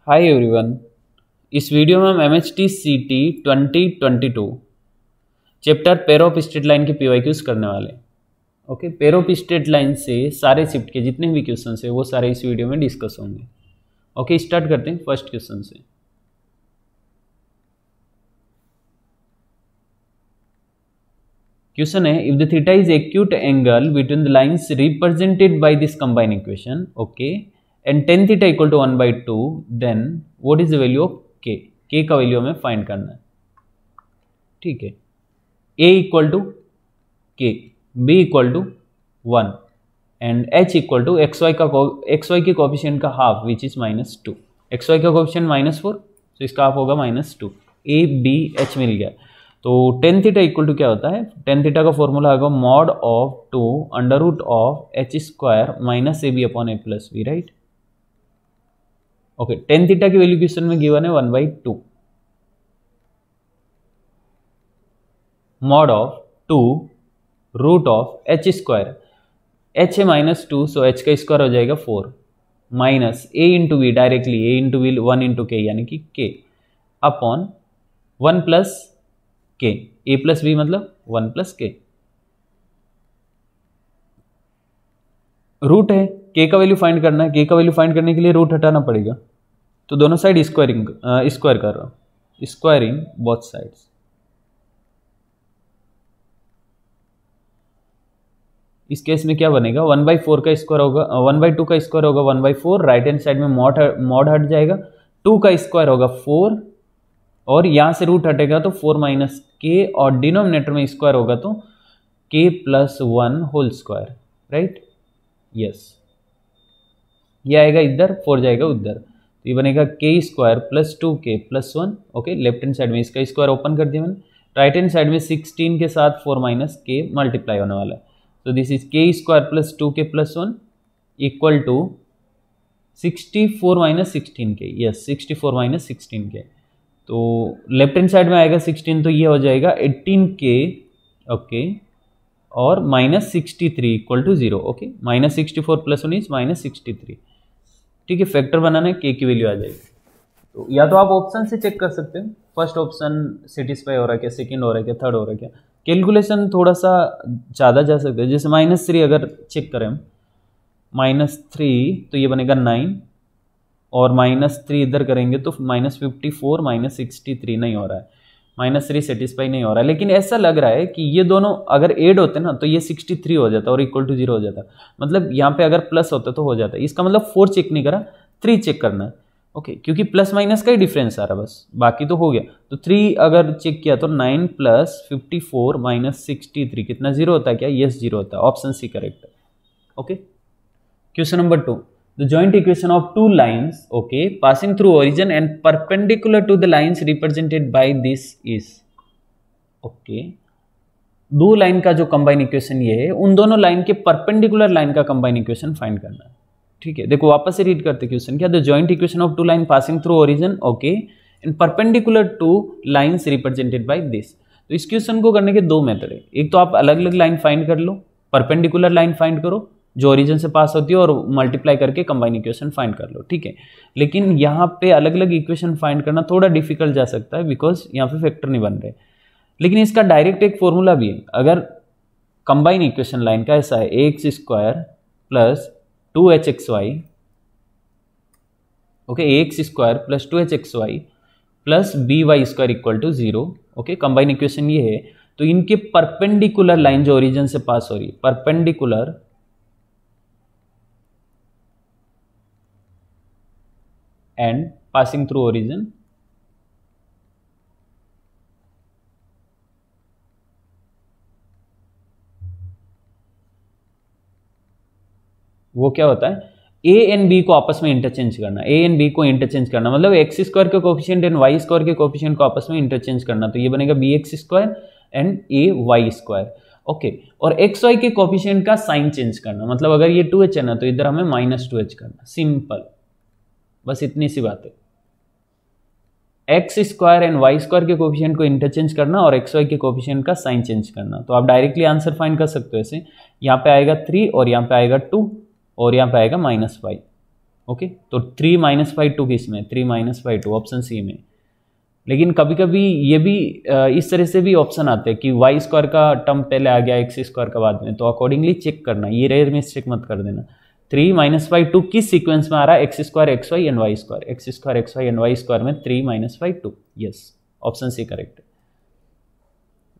Hi everyone. इस video में हम MHT CT 2022 chapter pair of straight line के PYQs करने वाले हैं। Okay, pair of straight line से सारे शिफ्ट के जितने भी क्वेश्चन है वो सारे इस वीडियो में डिस्कस होंगे। ओके, स्टार्ट करते हैं फर्स्ट क्वेश्चन से। क्वेश्चन है, if the theta is acute angle between the lines represented by this combined equation, okay, and tan theta equal to 1/2, then what is the value of k? k का value हमें find करना है। ठीक है, a equal to k, b equal to 1 and h equal to xy के coefficient का half which is -2। xy का coefficient -4 तो इसका हाफ होगा -2। a b h मिल गया। तो tan थीटा इक्वल टू क्या होता है? tan थीटा का फॉर्मूला होगा mod of 2 under root of h square minus ab upon a plus b, right. Okay, tan theta की वैल्यू क्वेश्चन में गिवन है 1/2 mod of 2 root of h square, h है -2 सो h का square हो जाएगा 4 minus a into V, directly a into V 1 into k यानी कि k upon 1 plus k, a plus b मतलब 1 प्लस k। रूट है, k का वैल्यू फाइंड करना है। k का वैल्यू फाइंड करने के लिए रूट हटाना पड़ेगा, तो दोनों साइड स्क्वायर कर रहा हूं, स्क्वायरिंग बोथ साइड्स। इस केस में क्या बनेगा? 1/4 का स्क्वायर होगा, 1/2 का स्क्वायर होगा 1/4, राइट हैंड साइड में मॉड हट जाएगा, 2 का स्क्वायर होगा 4 और यहां से रूट हटेगा तो 4 माइनस k और डिनोमिनेटर में स्क्वायर होगा तो k plus 1 whole square, right. Yes, ये आएगा इधर, 4 जाएगा उधर, तो ये बनेगा k square plus 2k plus 1। Okay, left hand side में इसका स्क्वायर ओपन कर दिया मैंने, राइट हैंड साइड में 16 के साथ 4 माइनस k मल्टीप्लाई होने वाला है, तो this is k square plus 2k plus 1 equal to 64 minus 16k। Yes, 64 minus 16k, तो लेफ्ट हैंड साइड में आएगा 16 तो ये हो जाएगा 18k। ओके, और minus 63 equal to 0। Okay, minus 64 plus 1 is minus 63। ठीक है, फैक्टर बनाना है, k की वैल्यू आ जाएगी। तो या तो आप ऑप्शन से चेक कर सकते हो, फर्स्ट ऑप्शन सेटिस्फाई हो रहा है क्या, सेकंड हो रहा है क्या, थर्ड हो रहा है क्या। कैलकुलेशन थोड़ा सा ज़्यादा जा सकता है, जैसे -3 अगर चेक करें हम, -3 तो ये बनेगा 9 और -3 इधर करेंगे तो -54 -63 नहीं हो रहा है, -3 सेटिस्फाई नहीं हो रहा है। लेकिन ऐसा लग रहा है कि ये दोनों अगर ऐड होते ना तो ये 63 हो जाता और इक्वल टू 0 हो जाता, मतलब यहाँ पे अगर प्लस होता तो हो जाता। इसका मतलब 4 चेक नहीं करा, 3 चेक करना है। ओके, क्योंकि प्लस माइनस का ही डिफरेंस आ रहा है बस, बाकी तो हो गया। तो 3 अगर चेक किया तो 9 प्लस 54 माइनस 63 कितना, 0 होता है क्या? यस, 0 होता है, ऑप्शन सी करेक्ट है। Okay, question number 2, the joint equation of two lines, okay, passing through origin and perpendicular to the lines represented by this is, okay, दो लाइन का जो कंबाइन इक्वेशन ये है, उन दोनों लाइन के परपेंडिकुलर लाइन का कंबाइन इक्वेशन फाइंड करना है। ठीक है, देखो वापस से रीड करते क्वेश्चन क्या, the joint equation of two line passing through origin, okay, and perpendicular to lines represented by this. तो इस क्वेश्चन को करने के दो मेथड है, एक तो आप अलग अलग लाइन फाइंड कर लो, परपेंडिकुलर लाइन फाइंड करो जो ओरिजिन से पास होती है और मल्टीप्लाई करके कंबाइन इक्वेशन फाइंड कर लो। ठीक है, लेकिन यहाँ पे अलग अलग इक्वेशन फाइंड करना थोड़ा डिफिकल्ट जा सकता है बिकॉज यहाँ पे फैक्टर नहीं बन रहे। लेकिन इसका डायरेक्ट एक फॉर्मूला भी है, अगर कंबाइन इक्वेशन लाइन का ऐसा है, ax square plus 2hxy, okay, ax square plus 2hxy plus by square equal to 0। Okay, combine equation ये है, तो इनके परपेंडिकुलर लाइन जो ओरिजिन से पास हो रही है, perpendicular and passing through origin, वो क्या होता है, a एंड b को आपस में इंटरचेंज करना। a एंड b को इंटरचेंज करना मतलब एक्स स्क्वायर के कोएफिशिएंट एंड वाई स्क्वायर के कोएफिशिएंट को आपस में इंटरचेंज करना, तो ये बनेगा bx square and ay square. Okay, और xy के कोएफिशिएंट का साइन चेंज करना, मतलब अगर ये 2h है ना तो इधर हमें -2h करना, सिंपल, बस इतनी सी बात है। X square and Y square के कोएफिशिएंट को इंटरचेंज करना और एक्स वाई के कोएफिशिएंट का साइन चेंज करना, तो आप डायरेक्टली आंसर फाइंड कर सकते हो ऐसे, यहाँ पे आएगा 3 और यहाँ पे आएगा 2 और यहाँ पे आएगा -5। ओके, तो 3 माइनस बाई टू किस में, 3 minus by two option C में। लेकिन कभी कभी ये भी इस तरह से भी ऑप्शन आते हैं कि वाई स्क्वायर का टर्म पहले आ गया एक्स स्क्वायर का बाद में, तो अकॉर्डिंगली चेक करना, ये रेयर मिस्टेक मत कर देना। 3 माइनस बाई टू किस सीक्वेंस में आ रहा है, X square X Y and Y square, X square X Y and Y square में 3 minus by two, yes option C correct है।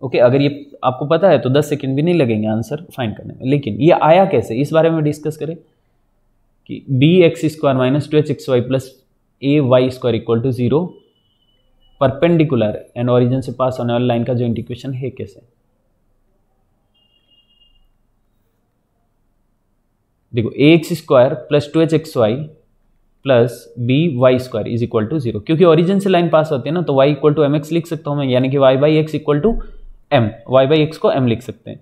ओके, अगर ये आपको पता है तो 10 सेकंड भी नहीं लगेंगे आंसर फाइंड करने में। लेकिन ये आया कैसे, इस बारे में डिस्कस करें कि B X square minus 2h x Y plus A Y square equal to 0 perpendicular and origin से पास होने वाली लाइन का जॉइंट इक्वेशन है कैसे। देखो a x square plus 2h x Y plus B Y square is equal to 0, क्योंकि origin से line पास होती है ना, तो y equal to M X लिख सकता हूं मैं, यानी कि y by X equal to M, Y by X को m लिख सकते हैं।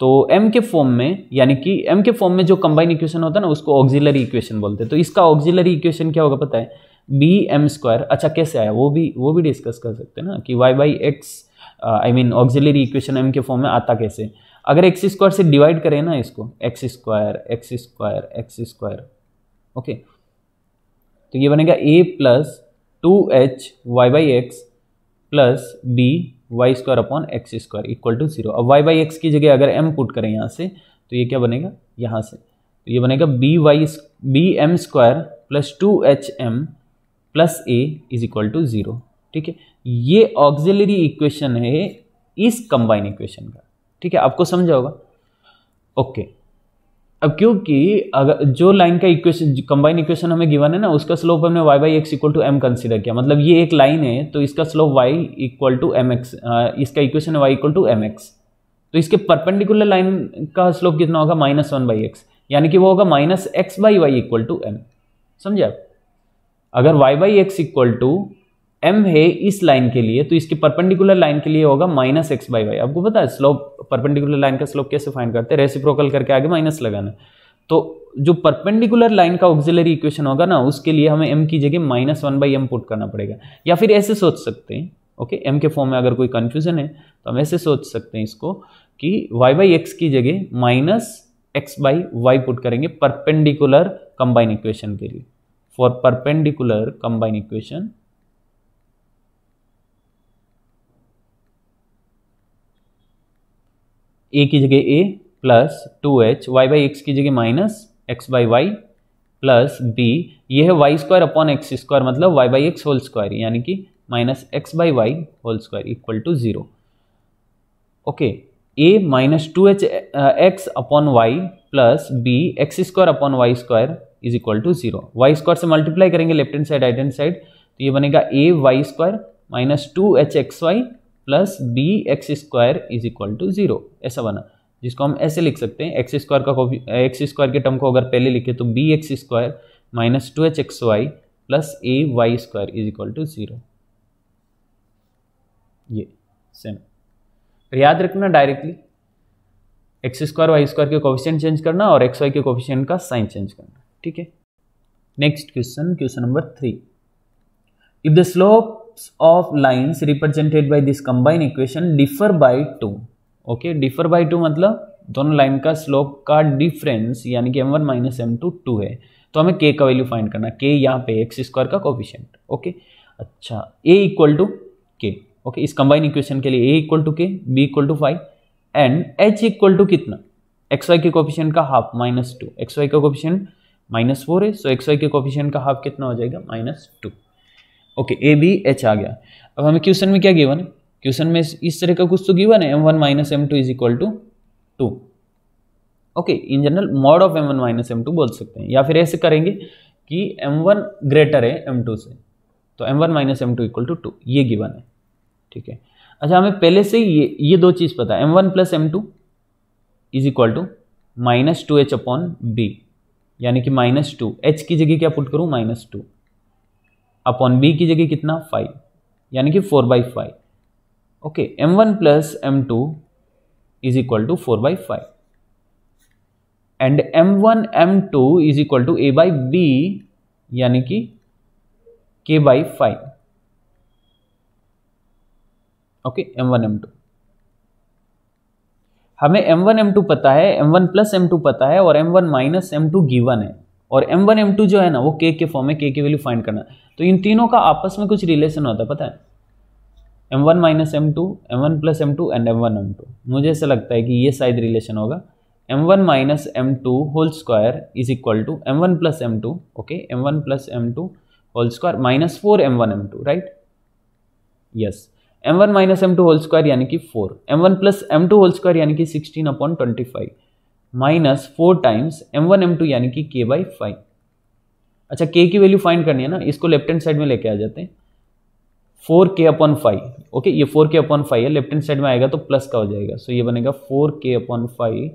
तो m के फॉर्म में, यानी कि m के फॉर्म में जो कंबाइन इक्वेशन होता है ना उसको ऑक्सिलरी इक्वेशन बोलते हैं। तो इसका ऑक्सिलरी इक्वेशन क्या होगा पता है, बी एम स्क्वायर। अच्छा कैसे आया वो भी डिस्कस कर सकते हैं ना कि y by x I mean auxiliary equation m के फॉर्म में आता कैसे। अगर एक्स स्क्वायर से डिवाइड करें ना इसको, X square X square X square, okay, तो ये बनेगा a plus 2h Y by x plus B Y square upon x square equal to 0। अब वाई बाई एक्स की जगह अगर m पुट करें यहाँ से तो ये क्या बनेगा, यहाँ से तो ये बनेगा B M square plus 2hm plus a is equal to 0। ठीक है, ये ऑक्सिलरी इक्वेशन है इस कंबाइन इक्वेशन का। ठीक है, आपको समझा होगा। ओके, अब क्योंकि अगर जो लाइन का इक्वेशन कंबाइन इक्वेशन हमें गिवन है ना, उसका स्लोप हमने y by X equal to M consider किया, मतलब ये एक लाइन है तो इसका slope y equal to M X, इसका इक्वेशन है y equal to M X, तो इसके परपेंडिकुलर लाइन का स्लोप कितना होगा, -1 बाई एक्स, यानी कि वो होगा minus x by Y equal to M. समझे आप, अगर y by X equal to m है इस लाइन के लिए, तो इसके परपेंडिकुलर लाइन के लिए होगा माइनस एक्स बाई वाई। आपको पता है स्लोप, परपेंडिकुलर लाइन का स्लोप कैसे फाइंड करते हैं, रेसिप्रोकल करके आगे माइनस लगाना। तो जो परपेंडिकुलर लाइन का ऑक्सिलरी इक्वेशन होगा ना, उसके लिए हमें m की जगह -1 बाई एम पुट करना पड़ेगा। या फिर ऐसे सोच सकते हैं, ओके, m के फॉर्म में अगर कोई कंफ्यूजन है तो हम ऐसे सोच सकते हैं इसको कि y बाई एक्स की जगह minus x by y put करेंगे परपेंडिकुलर कंबाइन इक्वेशन के लिए। For perpendicular combine equation a की जगह a plus 2h, Y by x की जगह minus x by y plus b, ये है y square upon x square, मतलब y by x whole square, यानी कि minus x by y whole square equal to 0। Okay, a minus 2h x upon y plus b x square upon Y square is equal to 0। Y square से multiply करेंगे left hand side right hand side, तो ये बनेगा a Y square minus 2h x Y plus B X square is equal to 0। ऐसा बना, जिसको हम ऐसे लिख सकते हैं, एक्स स्क्वायर के टर्म को अगर पहले लिखे तो B X square minus 2h x Y plus A Y square is equal to 0। ये सेम याद रखना, directly X square Y square के कोफिशिएंट चेंज करना और एक्स वाई के कोफिशिएंट का साइन चेंज करना। ठीक है, next question, question number 3। If the slopes of lines represented by this combined equation differ by 2, okay, differ by 2 मतलब दोनों लाइन का स्लोप का डिफरेंस, यानी कि m1 माइनस m2 2 है, तो हमें k का वैल्यू फाइंड करना है। k यहाँ पे एक्स स्क्वायर का कोफिशिएंट। ओके, अच्छा a equal to k, okay, इस कंबाइन इक्वेशन के लिए a equal to k, b equal to 5 and h equal to कितना, एक्स वाई के कोफिशिएंट का हाफ -2, एक्स वाई का कोफिशिएंट -4 है, सो एक्स वाई के कोफिशिएंट का हाफ कितना हो जाएगा, -2। ओके, ए बी एच आ गया। अब हमें क्वेश्चन में क्या गिवन है, क्वेश्चन में इस तरह का कुछ तो गिवन है, m1 minus m2 is equal to 2। Okay, in general mod of m1 minus m2 बोल सकते हैं, या फिर ऐसे करेंगे कि m1 ग्रेटर है m2 से, तो m1 minus m2 equal to 2, ये गिवन है। ठीक है, अच्छा हमें पहले से ये दो चीज़ पता है, m1 plus m2 is equal to minus 2h upon b, यानी कि -2, h की जगह क्या पुट करूँ, -2 अपॉन b की जगह कितना 5, यानी कि 4/5। Okay, m1 plus m2 is equal to 4/5 and m1 m2 is equal to a by b, यानी कि k/5। ओके, m1 m2, हमें m1 m2 पता है, m1 प्लस m2 पता है और m1 माइनस m2 गिवन है। और m1 m2 जो है ना वो k के फॉर्म में, k की वैल्यू फाइंड करना है। तो इन तीनों का आपस में कुछ रिलेशन होता है, पता है, m1 minus m2, m1 plus m2 and m1 m2। मुझे ऐसा लगता है कि ये शायद रिलेशन होगा, m1 minus m2 whole square is equal to m1 plus m2, okay, m1 plus m2 whole square minus 4 m1 m2, right, yes, m1 minus m2 whole square यानी कि 4, m1 plus m2 whole square यानी कि 16/25 minus 4 times m1 m2 यानी कि k by 5। अच्छा, k की value find करनी है ना, इसको लेफ्ट हैंड साइड में लेके आ जाते हैं, 4k/5, ओके, ये 4k/5 है, लेफ्ट हैंड साइड में आएगा तो प्लस का हो जाएगा, सो ये बनेगा 4k/5,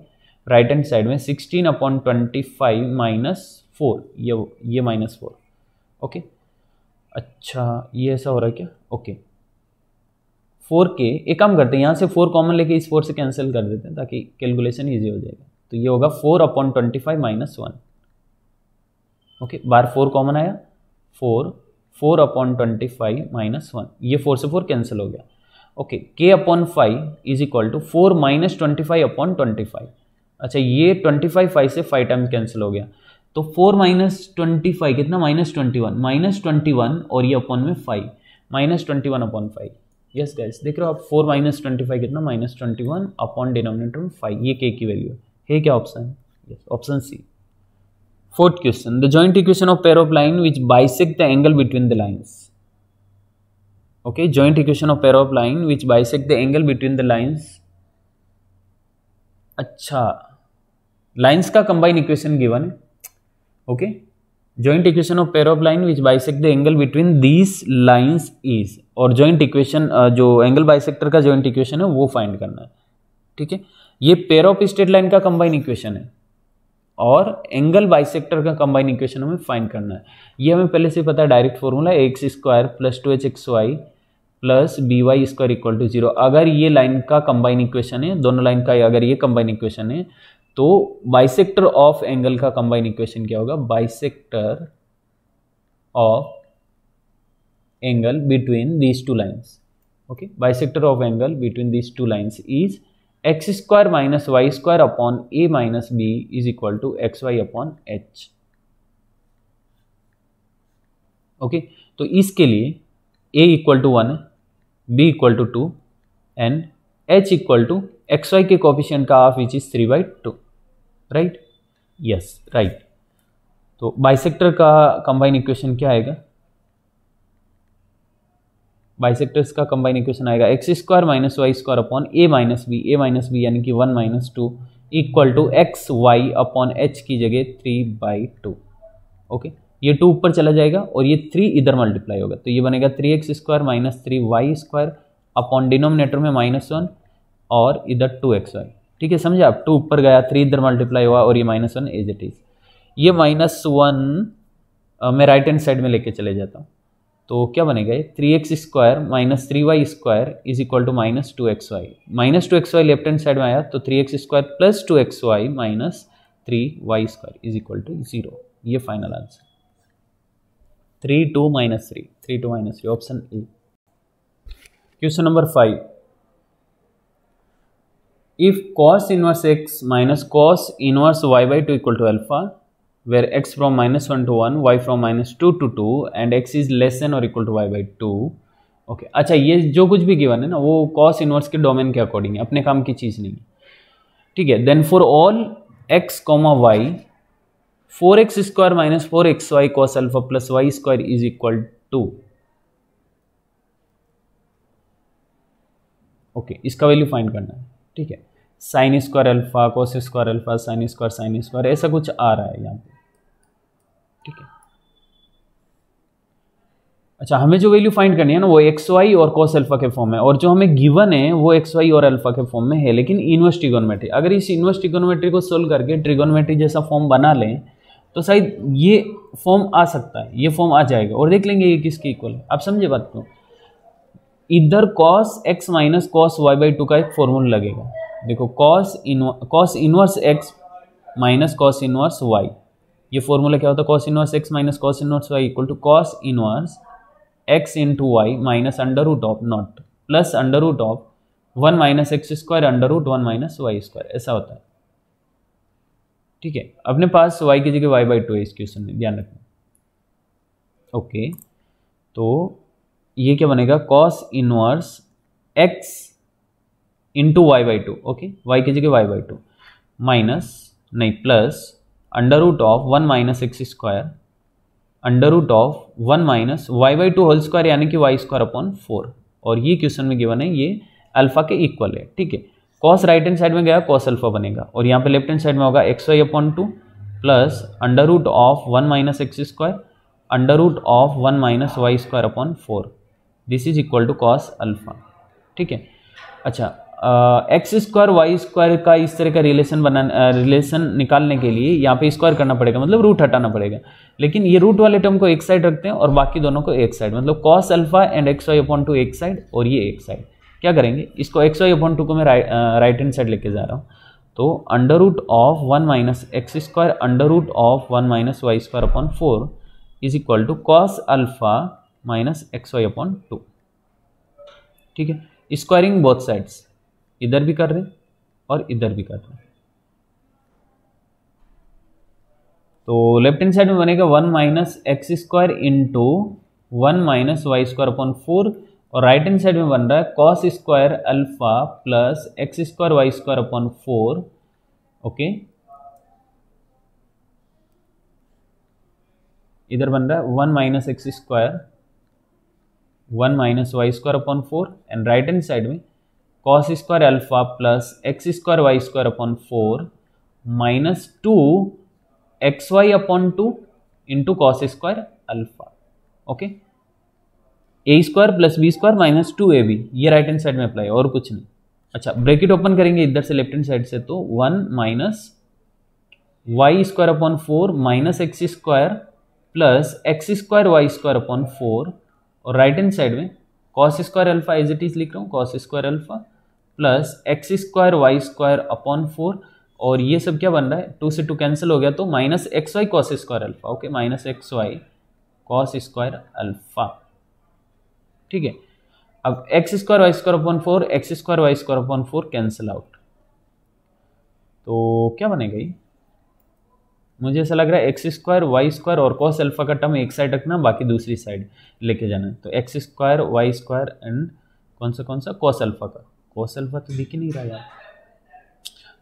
राइट हैंड साइड में 16/25 माइनस 4, ये माइनस 4, ओके। अच्छा, ये ऐसा हो रहा है क्या, ओके, 4k, एक काम करते हैं, यहाँ से 4 कॉमन लेके इस 4 से कैंसिल कर देते हैं ताकि कैलकुलेशन ईजी हो जाएगा। तो ये होगा 4/25 माइनस 1, ओके, बार 4 कॉमन आया, 4/25 माइनस 1, ये 4 से 4 कैंसिल हो गया, okay, k/5 is equal to 4 minus 25/25। अच्छा, ये 25 5 से 5 टाइम्स कैंसिल हो गया, तो 4 माइनस 25 कितना, -21 और ये अपॉन में 5, -21/5, यस गाइस, देख रहे हो आप, 4 माइनस 25 कितना, -21 अपॉन डिनोमिनेटर में 5, ये k की वैल्यू है क्या option, yes, option C. Fourth question, the joint equation of pair of line which bisect the angle between the lines, okay, joint equation of pair of line which bisect the angle between the lines. अच्छा, lines का combine equation given है, okay, joint equation of pair of line which bisect the angle between these lines is, और joint equation जो angle bisector का joint equation है वो find करना है, ठीक है। ये पेयर ऑफ स्ट्रेट लाइन का कंबाइन इक्वेशन है और एंगल बाइसेक्टर का कंबाइन इक्वेशन हमें फाइंड करना है। ये हमें पहले से पता है, direct formula X square plus 2hxy plus by square equal to 0। अगर ये लाइन का कंबाइन इक्वेशन है, दोनों लाइन का अगर ये कंबाइन इक्वेशन है, तो बाइसेक्टर ऑफ एंगल का कंबाइन इक्वेशन क्या होगा, bisector of angle between these two lines, okay, bisector of angle between these two lines is X square minus Y square upon A minus B is equal to x Y upon H, okay. तो इसके लिए a equal to 1 है, b equal to 2 and h equal to x Y के coefficient का half which is 3/2, right, yes, right. तो bisector का combine equation क्या आएगा, बाइसेक्टर्स का कंबाइन इक्वेशन आएगा x square minus Y square upon ए minus b यानी कि 1 minus 2 equal to x Y upon h की जगह 3/2, ओके। ये 2 ऊपर चला जाएगा और ये 3 इधर मल्टीप्लाई होगा, तो ये बनेगा 3x square minus 3y square upon denominator में -1 और इधर 2xy, ठीक है, समझे आप, 2 ऊपर गया, 3 इधर मल्टीप्लाई हुआ और ये -1 एज इट इज। ये -1 मैं राइट हैंड साइड में लेके चले जाता हूँ, तो क्या बनेगा, ये 3x square minus 3y square is equal to -2xy, -2xy left hand side में आया तो 3x square plus 2xy minus 3y square is equal to 0, ये final answer, 3 2 -3 option A. Question number 5, if cos inverse x minus cos inverse y/2 equal to alpha where x from -1 to 1, y from -2 to 2 and x is less than or equal to y/2, okay. अच्छा, ये जो कुछ भी given है ना वो cos inverse के domain के अकॉर्डिंग है, अपने काम की चीज़ नहीं है, ठीक है। Then for all x, y 4x square minus 4xy cos alpha plus y square is equal to, okay, इसका वैल्यू फाइंड करना है, ठीक है, sine square alpha cos square alpha sine square ऐसा कुछ आ रहा है यहाँ पे, ठीक है। अच्छा, हमें जो वैल्यू फाइंड करनी है ना वो एक्स वाई और cos अल्फा के फॉर्म में, और जो हमें गिवन है वो एक्स वाई और अल्फा के फॉर्म में है, लेकिन इनवर्स ट्रिगोनोमेट्री, अगर इस इनवर्स ट्रिगोनोमेट्री को सोल्व करके ट्रिगोनोमेट्री जैसा फॉर्म बना लें तो शायद ये फॉर्म आ सकता है, ये फॉर्म आ जाएगा, और देख लेंगे ये किसके इक्वल है, आप समझे बात को। इधर cos x minus cos y/2 का एक फॉर्मूला लगेगा, देखो cos inverse x minus cos inverse y, ये फॉर्मूला क्या होता है, cos inverse x minus cos inverse y equal to cos inverse x into y minus under root of not plus under root of 1 minus x square under root 1 minus Y square, ऐसा होता है, ठीक है, अपने पास y की जगह y/2 है इस क्वेश्चन में, ध्यान रखना। ओके, तो ये क्या बनेगा, cos inverse x into y/2, okay, y की जगह y/2 माइनस नहीं plus under root of 1 minus x square under root of 1 minus y/2 whole square यानी कि y² अपॉन 4, और ये क्वेश्चन में गिवन है, ये अल्फा के इक्वल है। ठीक है, कॉस राइट हैंड साइड में गया कॉस अल्फा बनेगा, और यहाँ पे लेफ्ट हैंड साइड में होगा xy upon 2 plus under root of 1 minus x square under root of 1 minus y² upon 4, this is equal to cos alpha. ठीक है, अच्छा, एक्स स्क्वायर वाई स्क्वायर का इस तरह का रिलेशन निकालने के लिए यहाँ पे स्क्वायर करना पड़ेगा, मतलब रूट हटाना पड़ेगा, लेकिन ये रूट वाले टर्म को एक साइड रखते हैं और बाकी दोनों को एक साइड, मतलब cos alpha and XY upon 2 एक साइड और ये एक साइड। क्या करेंगे, इसको XY अपॉन 2 को मैं राइट हैंड साइड लेके जा रहा हूँ, तो under root of 1 minus x square under root of 1 minus y² upon 4 is equal to cos alpha minus XY upon 2। ठीक है, स्क्वायरिंग बोथ साइड्स, इधर भी कर रहे हैं और इधर भी कर रहे हैं, तो लेफ्ट हैंड साइड में बनेगा 1 minus x square into 1 minus y² upon 4, और राइट हैंड साइड में बन रहा है cos square alpha plus x² y² upon 4। Okay, इधर बन रहा है 1 minus x square 1 minus y² upon 4, and right hand side में cos square alpha plus x² y² upon 4 minus 2 XY upon 2 into cos square alpha. Okay, a² plus b² minus 2ab, ये right hand side में apply, और कुछ नहीं। अच्छा, bracket open करेंगे इधर से लेफ्ट हैंड साइड से, तो 1 minus y² upon 4 minus x² plus x² y² upon 4, और राइट हैंड साइड में cos square alpha as it is लिख रहा हूँ, cos square alpha plus x² y² upon 4, और ये सब क्या बन रहा है, 2 से 2 कैंसिल हो गया, तो minus XY cos square alpha. Okay, minus XY cos square alpha. ठीक है, अब x² y² upon 4 x² y² upon 4 cancel out, तो क्या बनेगा ये, मुझे ऐसा लग रहा है x² y² और कॉस अल्फा का टर्म एक साइड रखना, बाकी दूसरी साइड लेके जाना है, तो x² y² एंड कौन सा कॉस अल्फा का, कॉस अल्फा तो दिख ही नहीं रहा यार,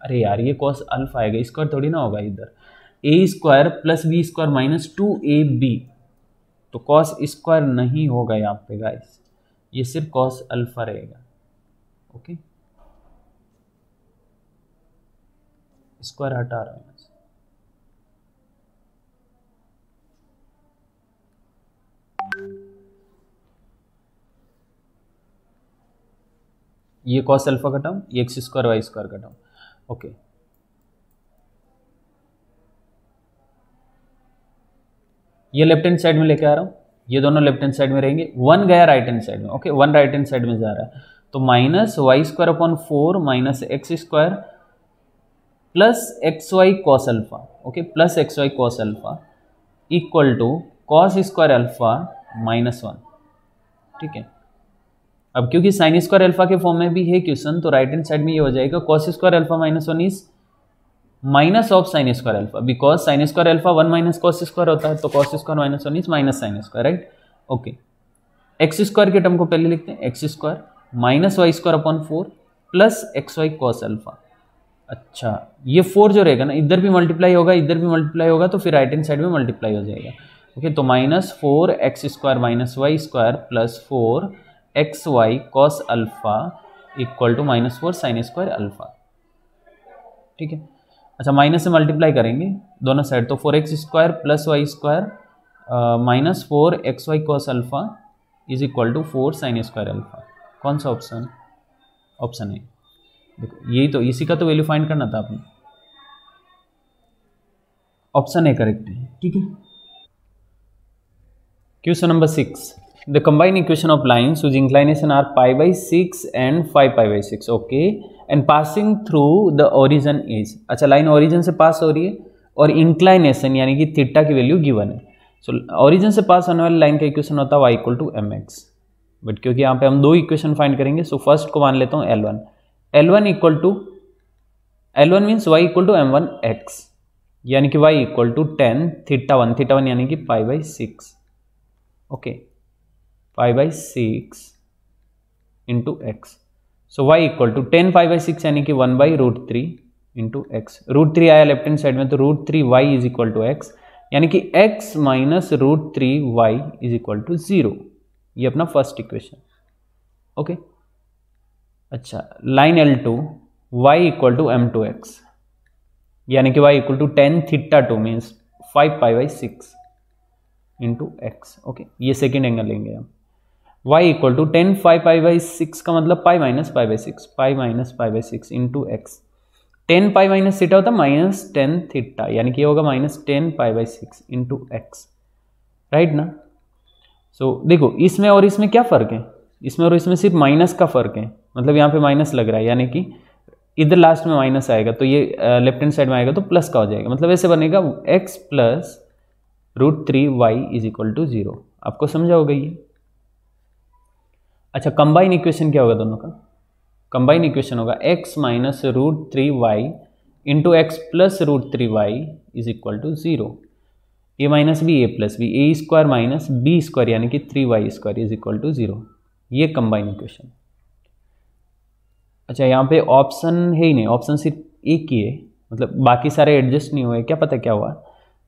अरे यार ये कॉस अल्फा आएगा, स्क्वायर थोड़ी ना होगा इधर, a² plus b² minus 2ab, तो कॉस स्क्वायर नहीं होगा यहाँ पे गाइस, ये सिर्फ कॉस अल्फा रहेगा। ओके, स्क्वायर हटा रहा हूँ, ये कॉस अल्फा का टर्म, ये x² y² का टर्म। ओके, ये लेफ्ट हैंड साइड में लेके आ रहा हूँ, ये दोनों लेफ्ट हैंड साइड में रहेंगे, 1 गया राइट हैंड साइड में। ओके, 1 राइट हैंड साइड में जा रहा है, तो minus y² upon 4 minus x² plus XY cos alpha, okay, plus XY cos alpha equal to cos square alpha minus 1। ठीक है, अब क्योंकि साइन स्क्वायर अल्फा के फॉर्म में भी है क्वेश्चन, तो राइट हैंड साइड में ये हो जाएगा cos square alpha minus 1 is minus of sine square alpha, because sign square alpha 1 minus cos square होता है, तो cos square minus 1 is minus sine square, right. Okay, x² के term को पहले लिखते हैं, x² minus y² upon 4 plus XY cos alpha. अच्छा, ये 4 जो रहेगा ना, इधर भी मल्टीप्लाई होगा इधर भी मल्टीप्लाई होगा, तो फिर राइट हैंड साइड में मल्टीप्लाई हो जाएगा। ओके, तो minus 4x² minus y² plus 4 XY cos alpha equal to minus 4 sine square alpha. ठीक है, अच्छा, माइनस से मल्टीप्लाई करेंगे दोनों साइड, तो 4x² plus y² minus 4XY cos alpha is equal to 4 sine square alpha. कौन सा ऑप्शन, ऑप्शन है, देखो यही तो, इसी का तो वैल्यू फाइंड करना था आपने, ऑप्शन ए करेक्ट है। ठीक है, question number 6, the combined equation of lines whose inclination are π/6 and 5π/6, okay, and passing through the origin is, अच्छा लाइन ओरिजिन से पास हो रही है और इंक्लाइनेशन यानी कि थीटा की वैल्यू गिवन है, सो ओरिजिन से पास होने वाली लाइन का इक्वेशन होता है y equal to mx, but क्योंकि यहाँ पे हम 2 इक्वेशन फाइंड करेंगे, सो फर्स्ट को मान लेता हूँ L1 equal to L1 means y equal to m1x, यानी कि y equal to 10 theta one यानी कि pi by 6, okay, pi by 6 into x. So y equal to 10 pi by 6 यानी कि 1/√3 इंटू एक्स। √3 आया लेफ्ट हैंड साइड में, तो √3 y is equal to x, यानी कि x minus √3 y is equal to 0। ये अपना फर्स्ट इक्वेशन, ओके। अच्छा, line L2 y equal to m2x, यानी कि y equal to 10 theta 2 means 5 pi by 6 into x, okay. ये सेकेंड एंगल लेंगे हम। y equal to 10 5 pi by 6 का मतलब pi minus pi by 6, pi minus pi by 6 into x. 10 pi minus theta होता है minus 10 theta, यानी कि ये होगा minus 10 pi by 6 into x, right ना। सो देखो इसमें और इसमें क्या फ़र्क है, इसमें और इसमें सिर्फ माइनस का फ़र्क है, मतलब यहाँ पे माइनस लग रहा है, यानी कि इधर लास्ट में माइनस आएगा तो ये लेफ्ट हैंड साइड में आएगा तो प्लस का हो जाएगा, मतलब ऐसे बनेगा x plus √3 y is equal to 0। आपको समझा होगा ये। अच्छा, कंबाइन इक्वेशन क्या होगा दोनों का? कंबाइन इक्वेशन होगा x minus √3 y into x plus √3 y is equal to 0। A minus b a plus b, a square minus b square यानी कि 3y square is equal to 0। ये कंबाइन इक्वेशन। अच्छा, यहाँ पे ऑप्शन है ही नहीं, option सिर्फ एक ही है, मतलब बाकी सारे एडजस्ट नहीं हुए, क्या पता क्या हुआ,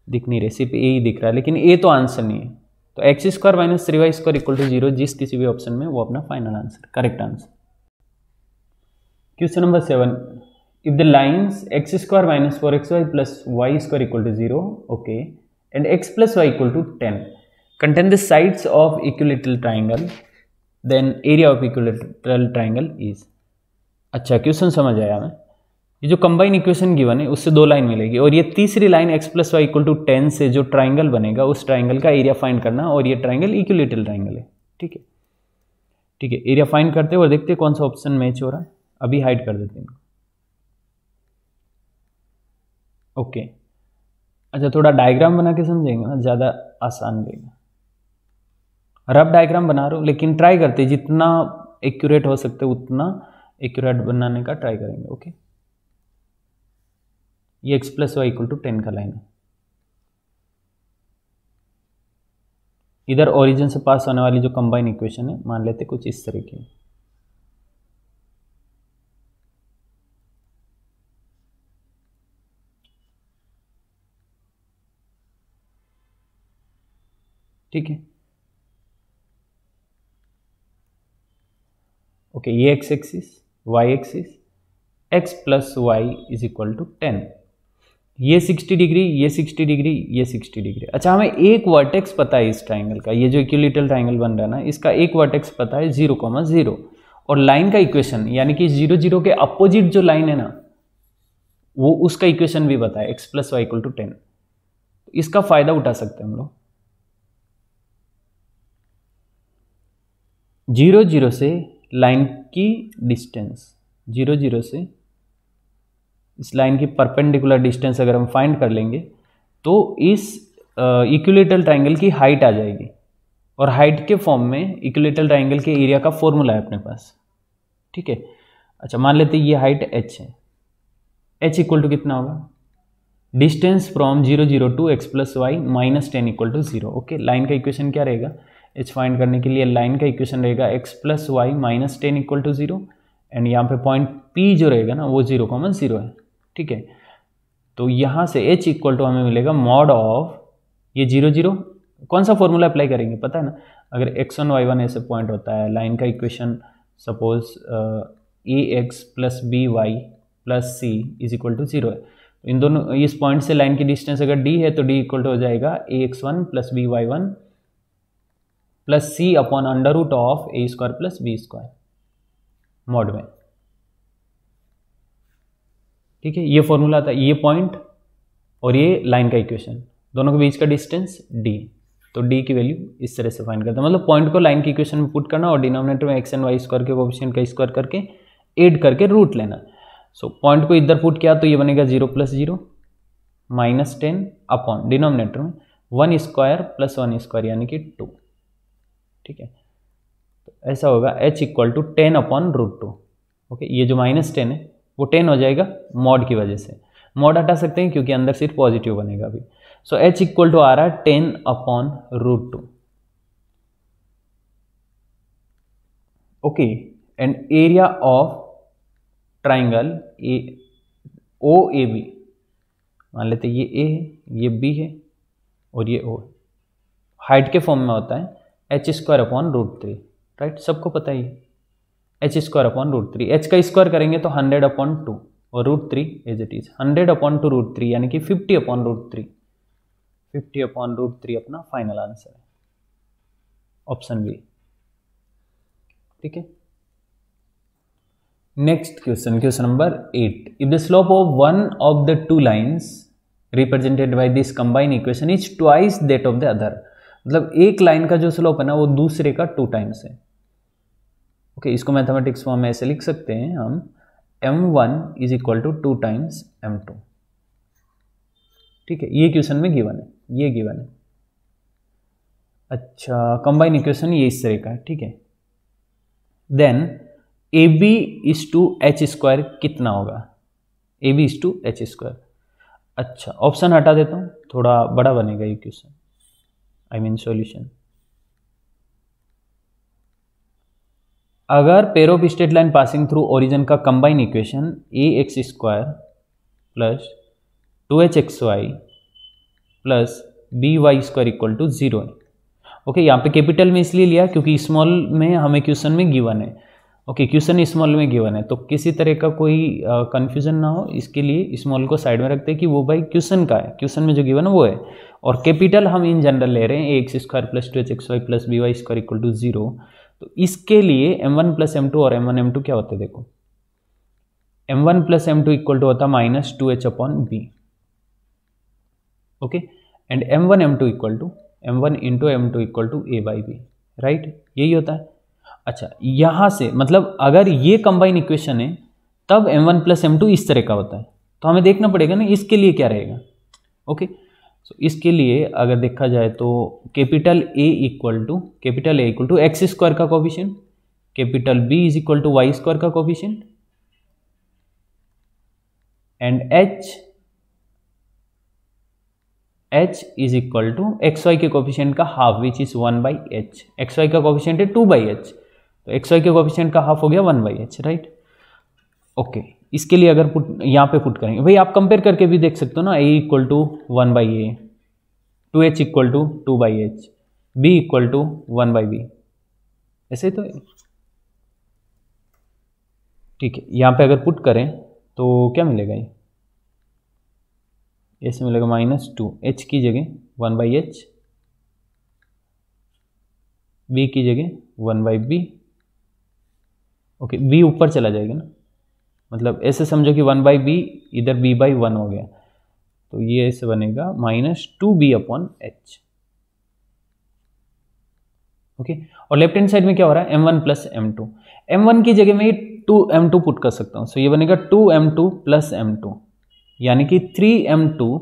दिख नहीं रहे, सिर्फ ए ही दिख रहा है, लेकिन ए तो आंसर नहीं है। तो x square minus 3y square equal to 0 जिस किसी भी ऑप्शन में, वो अपना final answer, correct answer. Question number 7, if the lines x square minus 4xy plus y square equal to 0, okay, and x plus y equal to 10 contain the sides of equilateral triangle, then area of equilateral triangle is। अच्छा, question समझ आया हमें। ये जो combine equation given है उससे दो line मिलेगी, और ये तीसरी line x plus y equal to 10 से जो ट्राइंगल बनेगा उस ट्राइंगल का एरिया फाइंड करना, और ये ट्राइंगल इक्विलेटरल ट्राइंगल है, ठीक है। ठीक है, एरिया फाइंड करते हैं और देखते हैं कौन सा ऑप्शन मैच हो रहा है। अभी हाइड कर देते हैं इनको, ओके। अच्छा, थोड़ा डायग्राम बना के समझेंगे ना, ज़्यादा आसान रहेगा। रफ डायग्राम बना रहा हूँ, लेकिन ट्राई करते हैं जितना एक्यूरेट हो सकते उतना एक्यूरेट बनाने का ट्राई करेंगे, ओके। ये x plus y equal to 10 का लाइन है, इधर ओरिजिन से पास होने वाली जो कंबाइन इक्वेशन है मान लेते कुछ इस तरीके। ठीक है, ओके। ये x axis, y axis, x plus y is equal to 10, ये 60 डिग्री, ये 60 डिग्री, ये 60 डिग्री। अच्छा, हमें एक वर्टेक्स पता है इस ट्राइंगल का, ये जो इक्विलेटरल ट्राइंगल बन रहा है ना, इसका एक वर्टेक्स पता है 0,0, और लाइन का इक्वेशन यानी कि 0 0 के अपोजिट जो लाइन है ना, वो उसका इक्वेशन भी पता है, x plus y equal to 10। इसका फायदा उठा सकते हैं हम लोग। 0 0 से लाइन की डिस्टेंस, 0 0 से इस लाइन की परपेंडिकुलर डिस्टेंस अगर हम फाइंड कर लेंगे तो इस इक्विलेटरल ट्राइंगल की हाइट आ जाएगी, और हाइट के फॉर्म में इक्विलेटरल ट्राइंगल के एरिया का फॉर्मूला है अपने पास, ठीक है। अच्छा, मान लेते हैं ये हाइट h है, h इक्वल टू कितना होगा, distance from 0 0 to x plus y minus 10 equal to 0, okay. Line का इक्वेशन क्या रहेगा, h फाइंड करने के लिए लाइन का इक्वेशन रहेगा x plus y minus 10 equal to 0, and यहाँ पे पॉइंट P जो रहेगा ना वो 0,0 है, ठीक है। तो यहाँ से h इक्वल टू हमें मिलेगा मॉड ऑफ ये 0 0, कौन सा फॉर्मूला अप्लाई करेंगे पता है ना, अगर x1 y1 ऐसे पॉइंट होता है, लाइन का equation suppose ax plus B y plus c is equal to 0 है, तो इन दोनों इस पॉइंट से लाइन की डिस्टेंस अगर d है तो d इक्वल टू हो जाएगा ax1 plus B y one plus c upon under root of a square plus b square mod में, ठीक है। ये फॉर्मूला था, ये पॉइंट और ये लाइन का इक्वेशन, दोनों के बीच का डिस्टेंस d, तो d की वैल्यू इस तरह से फाइंड करते हैं, मतलब पॉइंट को लाइन की इक्वेशन में पुट करना और डिनोमिनेटर में एक्स एंड वाई स्क्वायर के कोएफिशिएंट का स्क्वायर करके ऐड करके रूट लेना। सो पॉइंट को इधर पुट किया तो ये बनेगा 0 प्लस 0 माइनस 10 अपॉन डिनोमिनेटर में 1 स्क्वायर प्लस 1 स्क्वायर यानी कि 2, ठीक है। तो ऐसा होगा h equal to 10 upon √2, okay. ये जो माइनस 10 है वो 10 हो जाएगा मॉड की वजह से, मॉड हटा सकते हैं क्योंकि अंदर सिर्फ पॉजिटिव बनेगा अभी। सो h इक्वल टू आ रहा है 10/√2। Okay, and area of triangle OAB, मान लेते ये A है, ये B है और ये O है। हाइट के फॉर्म में होता है h²/√3, राइट, सबको पता ही है h²/√3। h का स्क्वायर करेंगे तो 100/2 और √3 एज इट इज 100/2√3 यानी कि 50/√3। 50/√3 अपना फाइनल आंसर है, ऑप्शन बी। ठीक है, next question, question number 8। If the slope of one of the two lines represented by this combine equation is twice that of the other, मतलब एक line का जो स्लोप है ना वो दूसरे का 2 टाइम्स है। ओके, इसको मैथमेटिक्स फॉर्म में ऐसे लिख सकते हैं हम, m1 is equal to 2 times m2। ठीक है, ये क्वेश्चन में गिवन है, ये गिवन है। अच्छा, कंबाइन इक्वेशन ये इस तरह का है। ठीक है, then AB is to h² कितना होगा, AB इज टू h²। अच्छा, ऑप्शन हटा देता हूँ, थोड़ा बड़ा बनेगा ये क्वेश्चन, आई मीन सॉल्यूशन। अगर pair of straight line passing through origin का combine equation ax² plus 2hxy plus by² equal to 0 है। ओके, यहाँ पे कैपिटल में इसलिए लिया क्योंकि स्मॉल में हमें क्वेश्चन में गिवन है। ओके, क्वेश्चन स्मॉल में गिवन है तो किसी तरह का कोई कंफ्यूजन ना हो, इसके लिए स्मॉल को साइड में रखते हैं कि वो भाई क्वेश्चन का है, क्वेश्चन में जो गिवन है वो है। और कैपिटल हम इन जनरल ले रहे हैं ax² plus 2hxy plus by² equal to 0। तो इसके लिए m1 प्लस m2 और m1 m2 क्या होते हैं, देखो m1 plus m2 equal to होता है -2h/b। Okay, and m1 m2 equal to m1 into m2 equal to a/b, right, यही होता है। अच्छा, यहाँ से मतलब अगर ये कंबाइन इक्वेशन है तब m1 प्लस m2 इस तरह का होता है, तो हमें देखना पड़ेगा ना इसके लिए क्या रहेगा। ओके, सो इसके लिए अगर देखा जाए तो capital A equal to x² का coefficient, capital B is equal to y² का coefficient, and h is equal to xy के कोफिशिएंट का half which is 1/h। xy का कोफिशिएंट है 2/h, तो xy के कोफिशिएंट का हाफ हो गया 1/h, राइट। ओके, इसके लिए अगर यहाँ पे पुट करेंगे भाई, आप कंपेयर करके भी देख सकते हो ना, a equal to 1/a, 2h equal to 2/h, b equal to 1/b, ऐसे तो। ठीक है, यहाँ पे अगर पुट करें तो क्या मिलेगा, ये ऐसे मिलेगा -2, h की जगह 1/h, b की जगह 1/b। ओके, b ऊपर चला जाएगा ना, मतलब ऐसे समझो कि 1/b इधर b/1 हो गया, तो ये ऐसे बनेगा -2b/h। ओके, और लेफ्ट हैंड साइड में क्या हो रहा है, m1 प्लस m2, m1 की जगह में 2m2 पुट कर सकता हूँ, सो ये बनेगा 2m2 प्लस m2 यानी कि 3m2।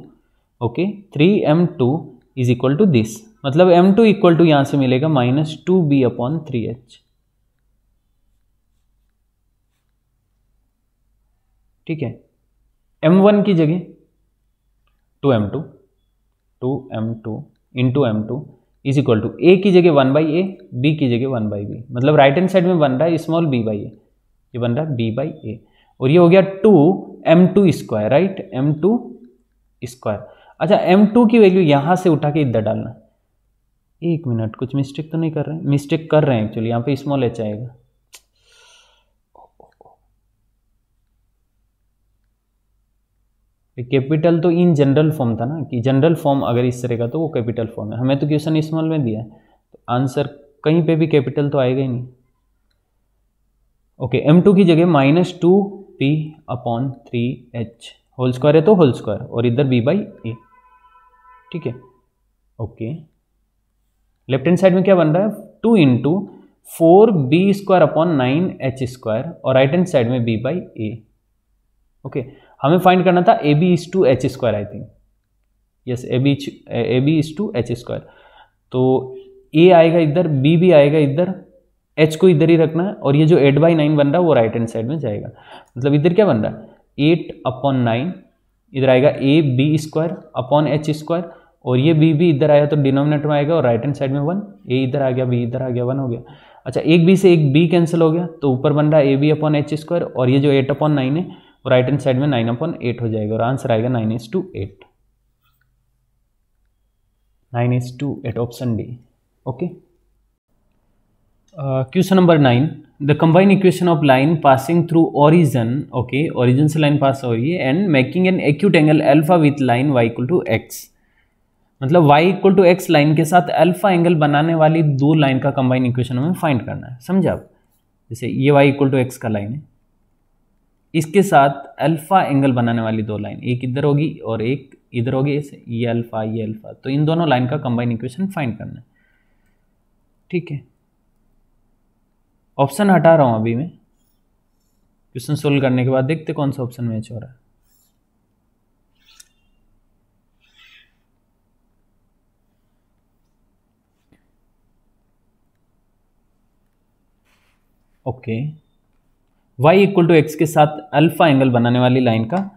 Okay, 3m2 is equal to this, मतलब m2 इक्वल टू यहाँ से मिलेगा -2b/3h। ठीक है, m1 की जगह 2m2 into m2 is equal to a की जगह 1/a, b की जगह 1/b, मतलब राइट हैंड साइड में बन रहा है स्मॉल b/a, ये बन रहा है b/a, और ये हो गया 2m2², राइट, m2²। अच्छा, m2 की वैल्यू यहाँ से उठा के इधर डालना। एक मिनट, कुछ मिस्टेक तो नहीं कर रहे हैं, मिस्टेक कर रहे हैं एक्चुअली, यहाँ पे स्मॉल h आएगा। कैपिटल तो इन जनरल फॉर्म था ना, कि जनरल फॉर्म अगर इस तरह का तो वो कैपिटल फॉर्म है, हमें तो क्वेश्चन स्मॉल में दिया है, तो आंसर कहीं पे भी कैपिटल तो आएगा ही नहीं। ओके, m2 की जगह -2p/3h होल स्क्वायर है तो होल स्क्वायर, और इधर b/a। ठीक है, ओके, लेफ्ट हैंड साइड में क्या बन रहा है, 2 इंटू 4b²/9h² और राइट हैंड साइड में b/a। ओके, हमें फाइंड करना था ab is to h², I think, yes, ab is to h², तो a आएगा इधर, b भी आएगा इधर, h को इधर ही रखना है, और ये जो 8/9 बन रहा है वो राइट हैंड साइड में जाएगा, मतलब इधर क्या बन रहा है 8/9 इधर आएगा a b square upon h square, और ये बी भी इधर आया तो डिनोमिनेटर में आएगा और राइट हैंड साइड में 1, ए इधर आ गया बी इधर आ गया 1 हो गया। अच्छा, एक बी से एक बी कैंसिल हो गया तो ऊपर बन रहा है a b upon h square, और ये जो 8/9 है वो राइट हैंड साइड में 9/8 हो जाएगा, और आंसर आएगा 9:8, 9:8, option D. Okay, question number 9, the combine equation of line passing through origin, okay origin से लाइन पास हो रही है, and making an acute angle alpha with line y equal to x, मतलब y equal to x line के साथ alpha angle बनाने वाली दो लाइन का कंबाइन इक्वेशन हमें फाइंड करना है। समझे आप? जैसे ये y इक्वल टू एक्स का लाइन है, इसके साथ अल्फा एंगल बनाने वाली दो लाइन, एक इधर होगी और एक इधर होगी, ये अल्फा, तो इन दोनों लाइन का कंबाइन इक्वेशन फाइंड करना है। ठीक है, ऑप्शन हटा रहा हूं अभी मैं, क्वेश्चन सोल्व करने के बाद देखते कौन सा ऑप्शन मैच हो रहा है। Okay, y equal to x के साथ अल्फा एंगल बनाने वाली लाइन का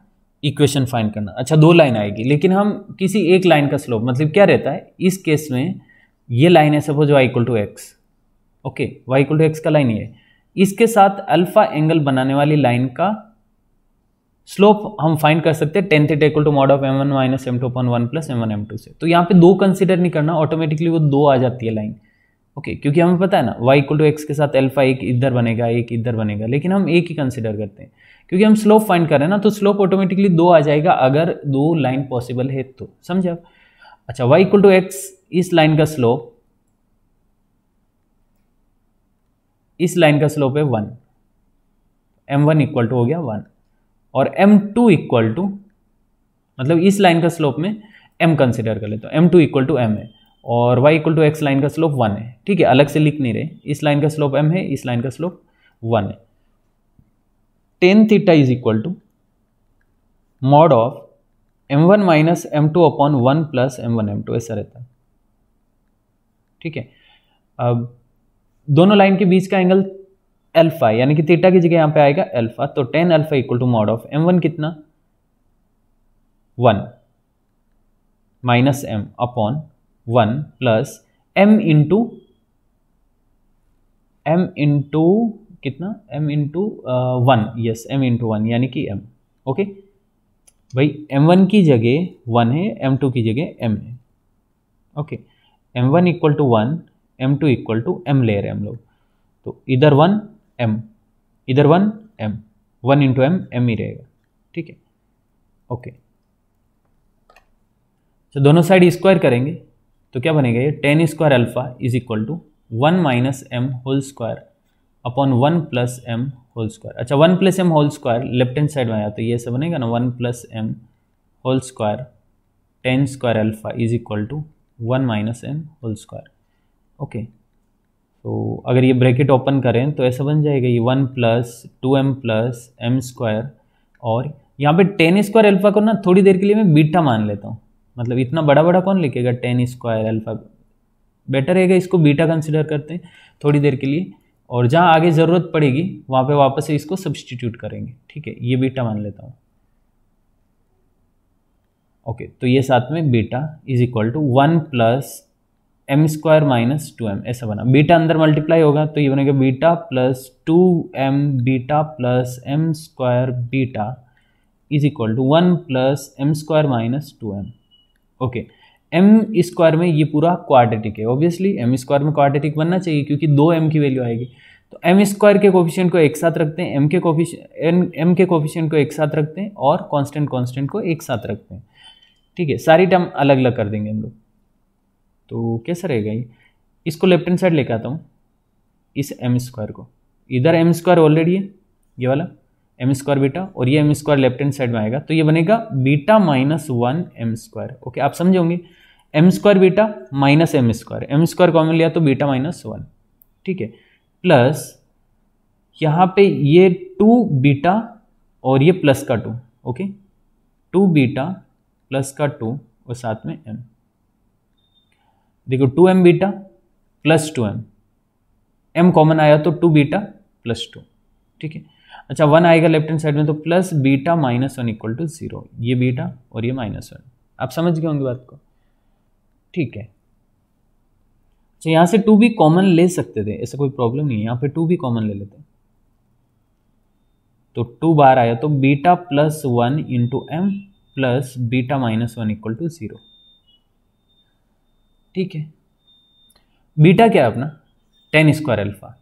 इक्वेशन फाइंड करना। अच्छा, दो लाइन आएगी, लेकिन हम किसी एक लाइन का स्लोप, मतलब क्या रहता है इस केस में, ये लाइन है suppose y equal to x, okay y equal to x का लाइन ये है, इसके साथ अल्फा एंगल बनाने वाली लाइन का स्लोप हम फाइंड कर सकते हैं tan theta equal to mod of m1 minus m2 upon 1 plus m1 m2 से। तो यहाँ पे दो कंसिडर नहीं करना, ऑटोमेटिकली वो दो आ जाती है लाइन। ओके, क्योंकि हमें पता है ना y इक्वल टू एक्स के साथ अल्फा एक इधर बनेगा एक इधर बनेगा, लेकिन हम एक ही कंसिडर करते हैं क्योंकि हम स्लोप फाइंड कर रहे हैं ना, तो स्लोप ऑटोमेटिकली दो आ जाएगा अगर दो लाइन पॉसिबल है तो। समझे आप? अच्छा, y इक्वल टू एक्स, इस लाइन का स्लोप, इस लाइन का स्लोप है 1, m1 इक्वल टू हो गया 1, और m2 इक्वल टू, मतलब इस लाइन का स्लोप में m कंसिडर कर ले तो m2 इक्वल टू m है, और y equal to x line का स्लोप 1 है। ठीक है, अलग से लिख नहीं रहे, इस लाइन का स्लोप m है, इस लाइन का स्लोप 1 है। tan theta is equal to mod of m1 minus m2 upon 1 plus m1 m2, ऐसा रहता है। ठीक है, अब दोनों लाइन के बीच का एंगल अल्फा, यानी कि थीटा की जगह यहाँ पे आएगा अल्फा, तो tan alpha equal to mod of m1 कितना 1 minus m upon 1 plus m into कितना m into 1, yes m into 1 यानी कि m। ओके भाई, m1 की जगह 1 है, m2 की जगह m है। Okay, m1 equal to 1, m2 equal to m ले रहे हैं हम लोग, तो इधर 1 m, इधर 1 m, 1 इंटू m m ही रहेगा। ठीक है, ओके, तो दोनों साइड स्क्वायर करेंगे तो क्या बनेगा, ये tan square alpha is equal to 1 minus m whole square upon 1 plus m whole square. अच्छा, 1 plus m whole square left hand side में आया तो ये सब बनेगा ना, 1 plus m whole square tan square alpha is equal to 1 minus m whole square. Okay, तो अगर ये ब्रैकेट ओपन करें तो ऐसा बन जाएगा ये 1 plus 2m plus m square, और यहाँ पे tan स्क्वायर अल्फा को ना थोड़ी देर के लिए मैं बीटा मान लेता हूँ, मतलब इतना बड़ा बड़ा कौन लिखेगा, tan स्क्वायर अल्फा बेटर रहेगा, इसको बीटा कंसिडर करते हैं थोड़ी देर के लिए, और जहाँ आगे ज़रूरत पड़ेगी वहाँ पे वापस से इसको सब्सटीट्यूट करेंगे। ठीक है, ये बीटा मान लेता हूँ। ओके, तो ये साथ में beta is equal to 1 plus m square minus 2m, ऐसा बना। बीटा अंदर मल्टीप्लाई होगा तो ये बनेगा beta plus 2m beta plus m square beta is equal to 1 plus m square minus 2m। Okay, m square में ये पूरा क्वाड्रेटिक है, ऑब्वियसली m स्क्वायर में क्वाड्रेटिक बनना चाहिए क्योंकि 2m की वैल्यू आएगी, तो m स्क्वायर के कोफिशिएंट को एक साथ रखते हैं, m के कोफिशिएंट को एक साथ रखते हैं, और कांस्टेंट को एक साथ रखते हैं। ठीक है, सारी टर्म अलग अलग कर देंगे हम लोग, तो कैसा रहेगा ये, इसको लेफ्ट हैंड साइड लेके आता हूँ, इस m स्क्वायर को, इधर m स्क्वायर ऑलरेडी है ये वाला m स्क्वायर बीटा, और ये m square left hand side में आएगा तो ये बनेगा beta minus 1 m square. Okay, आप समझे होंगे, m square beta minus m square common लिया तो बीटा माइनस 1। ठीक है, प्लस यहाँ पे ये 2 बीटा और ये प्लस का 2, ओके 2 बीटा प्लस का 2 और साथ में m, देखो 2m beta plus 2m, m common आया तो 2 बीटा प्लस 2। ठीक है, अच्छा 1 आएगा लेफ्ट हैंड साइड में, तो plus beta minus 1 equal to 0, ये बीटा और ये -1। आप समझ गए होंगे बात को, ठीक है। अच्छा यहाँ से 2 भी कॉमन ले सकते थे, ऐसा कोई प्रॉब्लम नहीं है, यहाँ पे 2 भी कॉमन ले लेते हैं, तो 2 बार आया, तो beta plus 1 into m plus beta minus 1 equal to 0, ठीक है। बीटा क्या है अपना 10 स्क्वायर अल्फा,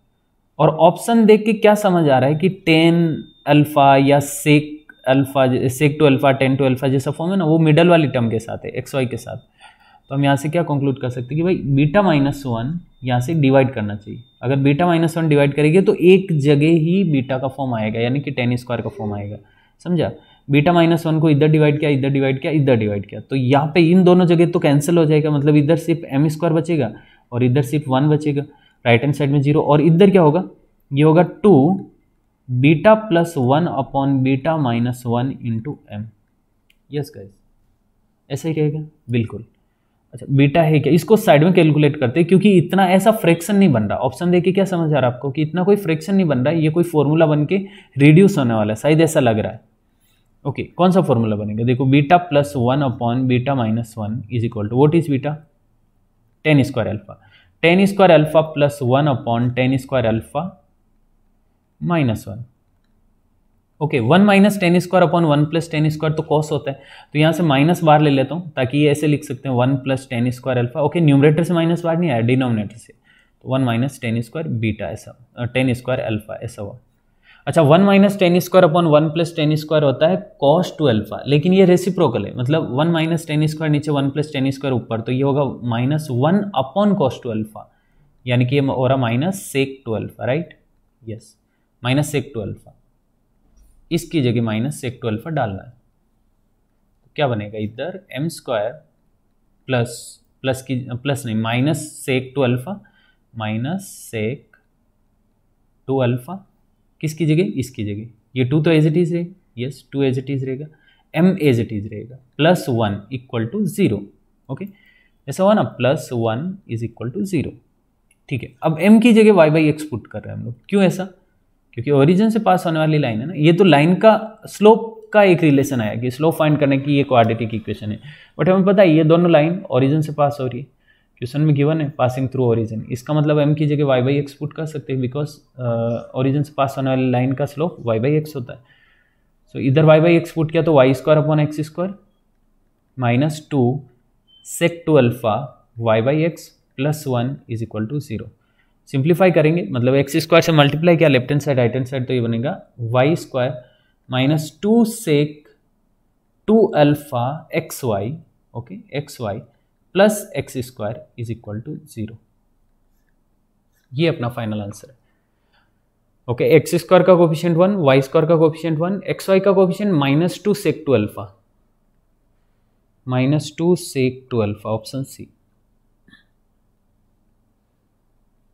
और ऑप्शन देख के क्या समझ आ रहा है कि 10 अल्फा या sec alpha, sec two alpha 10 two alpha जैसा फॉर्म है ना, वो मिडल वाली टर्म के साथ है, एक्स वाई के साथ। तो हम यहाँ से क्या कंक्लूड कर सकते हैं कि भाई बीटा माइनस 1 यहाँ से डिवाइड करना चाहिए। अगर बीटा माइनस 1 डिवाइड करेंगे तो एक जगह ही बीटा का फॉर्म आएगा, यानी कि 10 स्क्वायर का फॉर्म आएगा, समझा। बीटा माइनस 1 को इधर डिवाइड किया, इधर डिवाइड किया, इधर डिवाइड किया, तो यहाँ पे इन दोनों जगह तो कैंसिल हो जाएगा, मतलब इधर सिर्फ एम स्क्वायर बचेगा और इधर सिर्फ 1 बचेगा, राइट हैंड साइड में 0, और इधर क्या होगा, ये होगा 2 beta plus 1 upon beta minus 1 into m. Yes guys, ऐसा ही रहेगा बिल्कुल। अच्छा बीटा है क्या, इसको साइड में कैलकुलेट करते हैं, क्योंकि इतना ऐसा फ्रैक्शन नहीं बन रहा। ऑप्शन देख के क्या समझ आ रहा है आपको कि इतना कोई फ्रैक्शन नहीं बन रहा है, ये कोई फॉर्मूला बन के रिड्यूस होने वाला है, शायद ऐसा लग रहा है। ओके कौन सा फॉर्मूला बनेगा, देखो beta plus 1 upon beta minus 1 is equal to, what is beta 10 square alpha, 10 square alpha plus 1 upon 10 square alpha minus 1। Okay 1 minus 10 square upon 1 plus 10 square तो कॉस होता है, तो यहाँ से माइनस बार ले लेता हूँ ताकि ये ऐसे लिख सकते हैं 1 plus 10 square alpha. Okay numerator से माइनस बार नहीं आया, डिनोमिनेटर से, तो 1 माइनस 10 स्क्वायर बीटा ऐसा, 10 स्क्वायर अल्फा ऐसा हुआ। अच्छा 1 minus 10 square upon 1 plus 10 square होता है कॉस टू अल्फा, लेकिन ये रेसिप्रोकल है, मतलब 1 माइनस 10 स्क्वायर नीचे 1 प्लस 10 स्क्वायर ऊपर, तो ये होगा minus 1 upon cos two alpha, यानी कि ये हो रहा minus sec two alpha, right. Yes minus sec two alpha, इसकी जगह माइनस सेक टू अल्फा डालना है, तो क्या बनेगा इधर एम स्क्वायर प्लस नहीं minus sec two alpha, minus sec two alpha किसकी जगह, इसकी जगह, ये 2 तो एज इट इज रहेगा, यस 2 एज इट इज रहेगा, एम एज इट इज रहेगा, प्लस 1 इक्वल टू 0। ओके ऐसा हुआ ना, प्लस 1 इज इक्वल टू 0, ठीक है। अब m की जगह y बाई एक्स पुट कर रहे हैं हम लोग, क्यों ऐसा, क्योंकि ओरिजिन से पास होने वाली लाइन है ना, ये तो लाइन का स्लोप का एक रिलेशन आया कि स्लोप फाइंड करने की ये क्वाड्रेटिक इक्वेशन है, बट हमें पता है ये दोनों लाइन ओरिजिन से पास हो रही है, क्वेश्चन में गिवन है पासिंग थ्रू ओरिजिन, इसका मतलब m की जगह y बाई एक्स पुट कर सकते हैं, बिकॉज ओरिजिन से पास होने वाली लाइन का स्लोप y बाई एक्स होता है। सो इधर y बाई एक्स पुट किया तो y square upon x square minus 2 sec two alpha y by x plus 1 is equal to 0। Simplify करेंगे, मतलब एक्स स्क्वायर से मल्टीप्लाई किया left hand side right hand side, तो ये बनेगा y square minus 2 sec 2 alpha x y, okay x Y plus x square is equal to 0। ये अपना final answer है। ओके एक्स स्क्वायर का कोफिशिएंट 1, वाई स्क्वायर का coefficient 1, x Y का coefficient minus 2 sec two alpha, minus 2 sec two alpha, option C.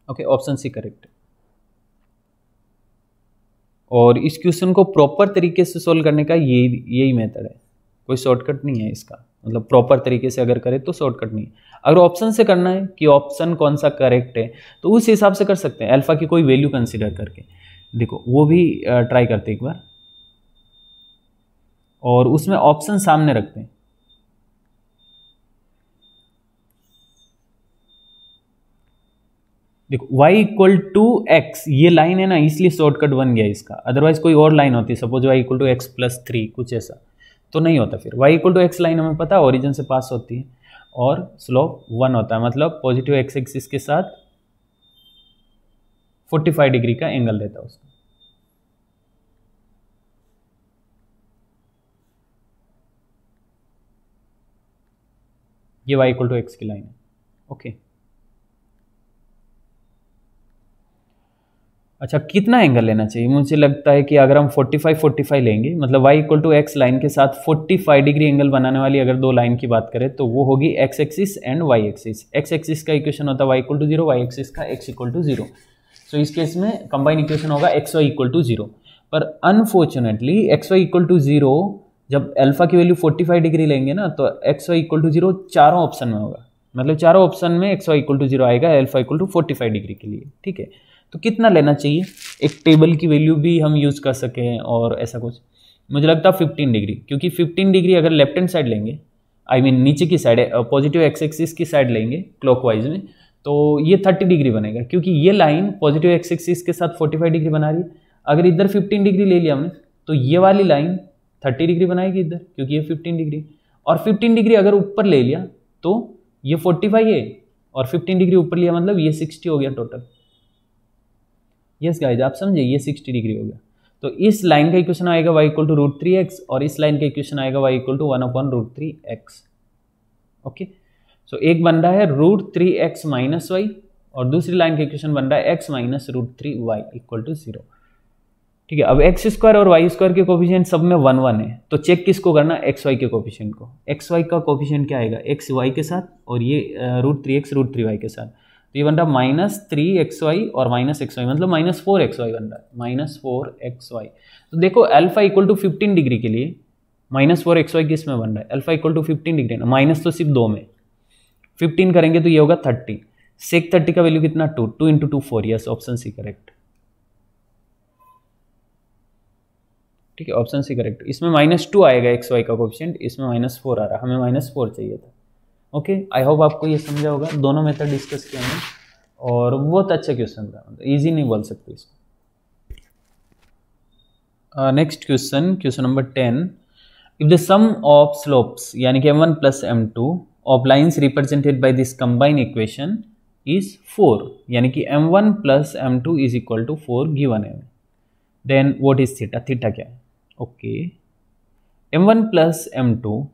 Okay option C correct है। और इस question को प्रॉपर तरीके से सोल्व करने का यही मेथड है, कोई शॉर्टकट नहीं है इसका, मतलब प्रॉपर तरीके से अगर करें तो शॉर्टकट नहीं है। अगर ऑप्शन से करना है कि ऑप्शन कौन सा करेक्ट है तो उस हिसाब से कर सकते हैं, अल्फा की कोई वैल्यू कंसीडर करके, देखो वो भी ट्राई करते हैं एक बार, और उसमें ऑप्शन सामने रखते हैं। देखो y इक्वल टू एक्स, ये लाइन है ना इसलिए शॉर्टकट बन गया इसका, अदरवाइज कोई और लाइन होती, suppose y equal to x plus 3 कुछ ऐसा तो नहीं होता। फिर y equal to x line हमें पता है ओरिजिन से पास होती है और स्लोप 1 होता है, मतलब पॉजिटिव एक्स एक्सिस के साथ 45 डिग्री का एंगल रहता है उसका। ये y इक्वल टू एक्स की लाइन है, ओके। अच्छा कितना एंगल लेना चाहिए, मुझे लगता है कि अगर हम 45 लेंगे, मतलब y equal to x line के साथ 45 डिग्री एंगल बनाने वाली अगर दो लाइन की बात करें तो वो होगी x axis and y axis. x axis का इक्वेशन होता है y equal to 0, y axis का x इक्वल टू 0। सो इस केस में कंबाइन इक्वेशन होगा xy इक्वल टू 0, पर अनफॉर्चुनेटली xy इक्वल टू 0 जब अल्फा की वैल्यू 45 डिग्री लेंगे ना तो xy इक्वल टू 0 चारों ऑप्शन में होगा, मतलब चारों ऑप्शन में एक्स वाई इक्वल टू 0 आएगा अल्फा इक्वल टू 45 डिग्री के लिए, ठीक है। तो कितना लेना चाहिए, एक टेबल की वैल्यू भी हम यूज़ कर सकें और ऐसा कुछ, मुझे लगता है 15 डिग्री, क्योंकि 15 डिग्री अगर लेफ्ट हैंड साइड लेंगे, आई मीन नीचे की साइड पॉजिटिव एक्स एक्सिस की साइड लेंगे क्लॉकवाइज में, तो ये 30 डिग्री बनेगा, क्योंकि ये लाइन पॉजिटिव एक्स एक्सिस के साथ 45 डिग्री बना रही है। अगर इधर 15 डिग्री ले लिया हमने तो ये वाली लाइन 30 डिग्री बनाएगी इधर, क्योंकि ये 15 डिग्री, और 15 डिग्री अगर ऊपर ले लिया तो ये 45 है, और 15 डिग्री ऊपर लिया मतलब ये 60 हो गया टोटल। यस गाइज, आप समझे, ये 60 डिग्री हो गया। तो इस लाइन का इक्वेशन आएगा y इक्वल टू √3x, और इस लाइन का इक्वेशन आएगा y equal to 1/√3x। Okay, so एक बन रहा है √3x माइनस वाई, और दूसरी लाइन का इक्वेशन बन रहा है x minus √3y equal to 0। ठीक है, अब एक्स स्क्वायर और वाई स्क्वायर के कोफिशिएंट सब में 1 1 है, तो चेक किसको करना, एक्स वाई के कोफिशिएंट को। एक्स वाई का कोफिशिएंट क्या आएगा, एक्स वाई के साथ, और ये √3x √3y के साथ, तो ये बन रहा है -3xy और -xy, मतलब -4xy बन रहा है, -4xy। तो देखो अल्फा इक्वल टू 15 डिग्री के लिए -4xy किस में बन रहा है, अल्फा इक्वल टू 15 डिग्री ना, माइनस तो सिर्फ 2 में, 15 करेंगे तो ये होगा 30, सेक 30 का वैल्यू कितना 2, 2 × 2 4, यस, ऑप्शन सी करेक्ट। ठीक है, ऑप्शन सी करेक्ट। इसमें -2 आएगा एक्स वाई का कोफिशिएंट, इसमें -4 आ रहा, हमें -4 चाहिए था। ओके, आई होप आपको ये समझा होगा, दोनों मेथड डिस्कस किया हमने, और बहुत अच्छा क्वेश्चन था, इजी नहीं बोल सकते इसको। Next question, question number 10, if the sum of slopes यानी कि m1 plus m2 of lines represented by this combine equation is 4, यानी कि m1 plus m2 is equal to 4 given है, then what is theta, theta क्या है। Okay, m1 plus m2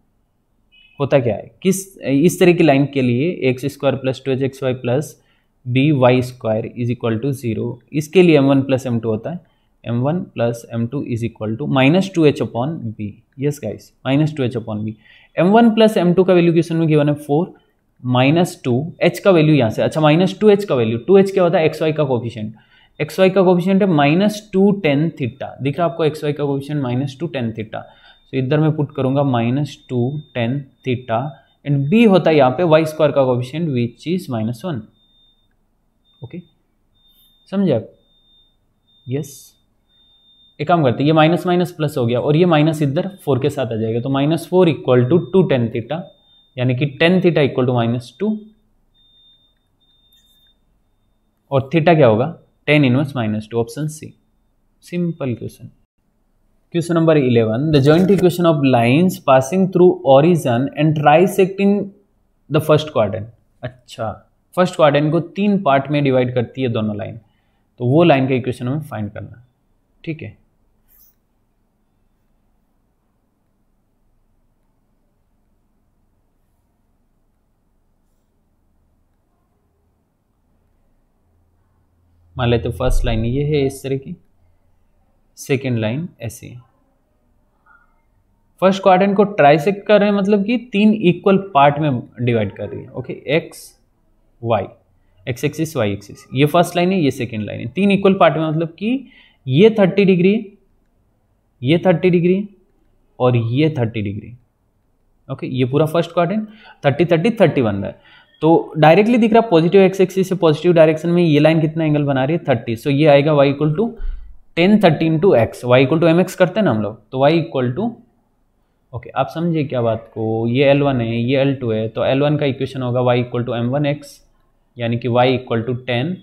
होता क्या है, किस इस तरह की लाइन के लिए x² plus 2hxy plus by² is equal to 0, इसके लिए m1 प्लस m2 होता है m1 plus m2 is equal to -2h/b। Yes guys, -2h/b। m1 plus m2 का वैल्यू क्वेश्चन में गिवन है 4, -2h का वैल्यू यहाँ से, अच्छा -2h का वैल्यू, 2h क्या होता है, xy का कोफिशिएंट, xy का कोफिशिएंट है -2 tan थीटा, दिख रहा है आपको xy का कोफिशिएंट -2 tan थीटा, तो इधर मैं पुट करूंगा -2 tan थीटा, एंड b होता है यहाँ पे y² का कोफिशिएंट विच इज -1। ओके, समझे आप, यस। एक काम करते हैं, ये माइनस माइनस प्लस हो गया, और ये माइनस इधर 4 के साथ आ जाएगा, तो -4 इक्वल टू 2 tan थीटा, यानी कि tan थीटा इक्वल टू -2, और थीटा क्या होगा, tan inverse -2, option C, simple question. Question number 11, the joint equation of lines passing through origin and trisecting the first quadrant. अच्छा, फर्स्ट क्वाड्रेंट को 3 part में divide करती है दोनों लाइन, तो वो लाइन का इक्वेशन हमें फाइंड करना, ठीक है। मान लेते फर्स्ट लाइन ये है इस तरह की, सेकेंड लाइन ऐसी है। फर्स्ट क्वाड्रेंट को ट्राइसेक्ट कर रहे हैं, मतलब कि 3 इक्वल पार्ट में डिवाइड कर रही है। Okay, x y, x axis y axis, ये फर्स्ट लाइन है, ये सेकेंड लाइन है, 3 इक्वल पार्ट में, मतलब कि ये 30 डिग्री, ये 30 डिग्री, और ये 30 डिग्री। ओके, ये पूरा फर्स्ट क्वाड्रेंट 30 30 30 बन रहा है, तो डायरेक्टली दिख रहा है पॉजिटिव एक्स एक्सिस से पॉजिटिव डायरेक्शन में ये लाइन कितना एंगल बना रही है 30, सो ये आएगा y equal to 10 30 into x, y equal to mx करते हैं ना हम लोग, तो y इक्वल टू, ओके आप समझिए क्या बात को, ये L1 है, ये L2 है, तो L1 का इक्वेशन होगा y इक्वल टू m1x, यानी कि y equal to 10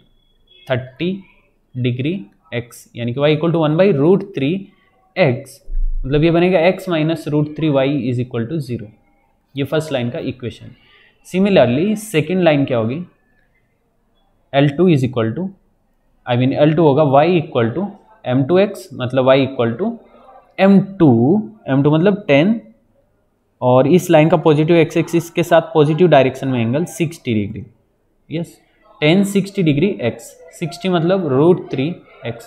30 degree x, यानी कि y इक्वल टू 1/√3x, मतलब ये बनेगा x minus √3y is equal to 0, ये फर्स्ट लाइन का इक्वेशन। सिमिलरली सेकेंड लाइन क्या होगी, L2 is equal to, I mean L2 होगा y इक्वल टू m2x, मतलब y इक्वल टू m2 मतलब 10, और इस लाइन का पॉजिटिव एक्स एक्सिस के साथ पॉजिटिव डायरेक्शन में angle 60 degree, yes 10 60 degree x, 60 मतलब √3x,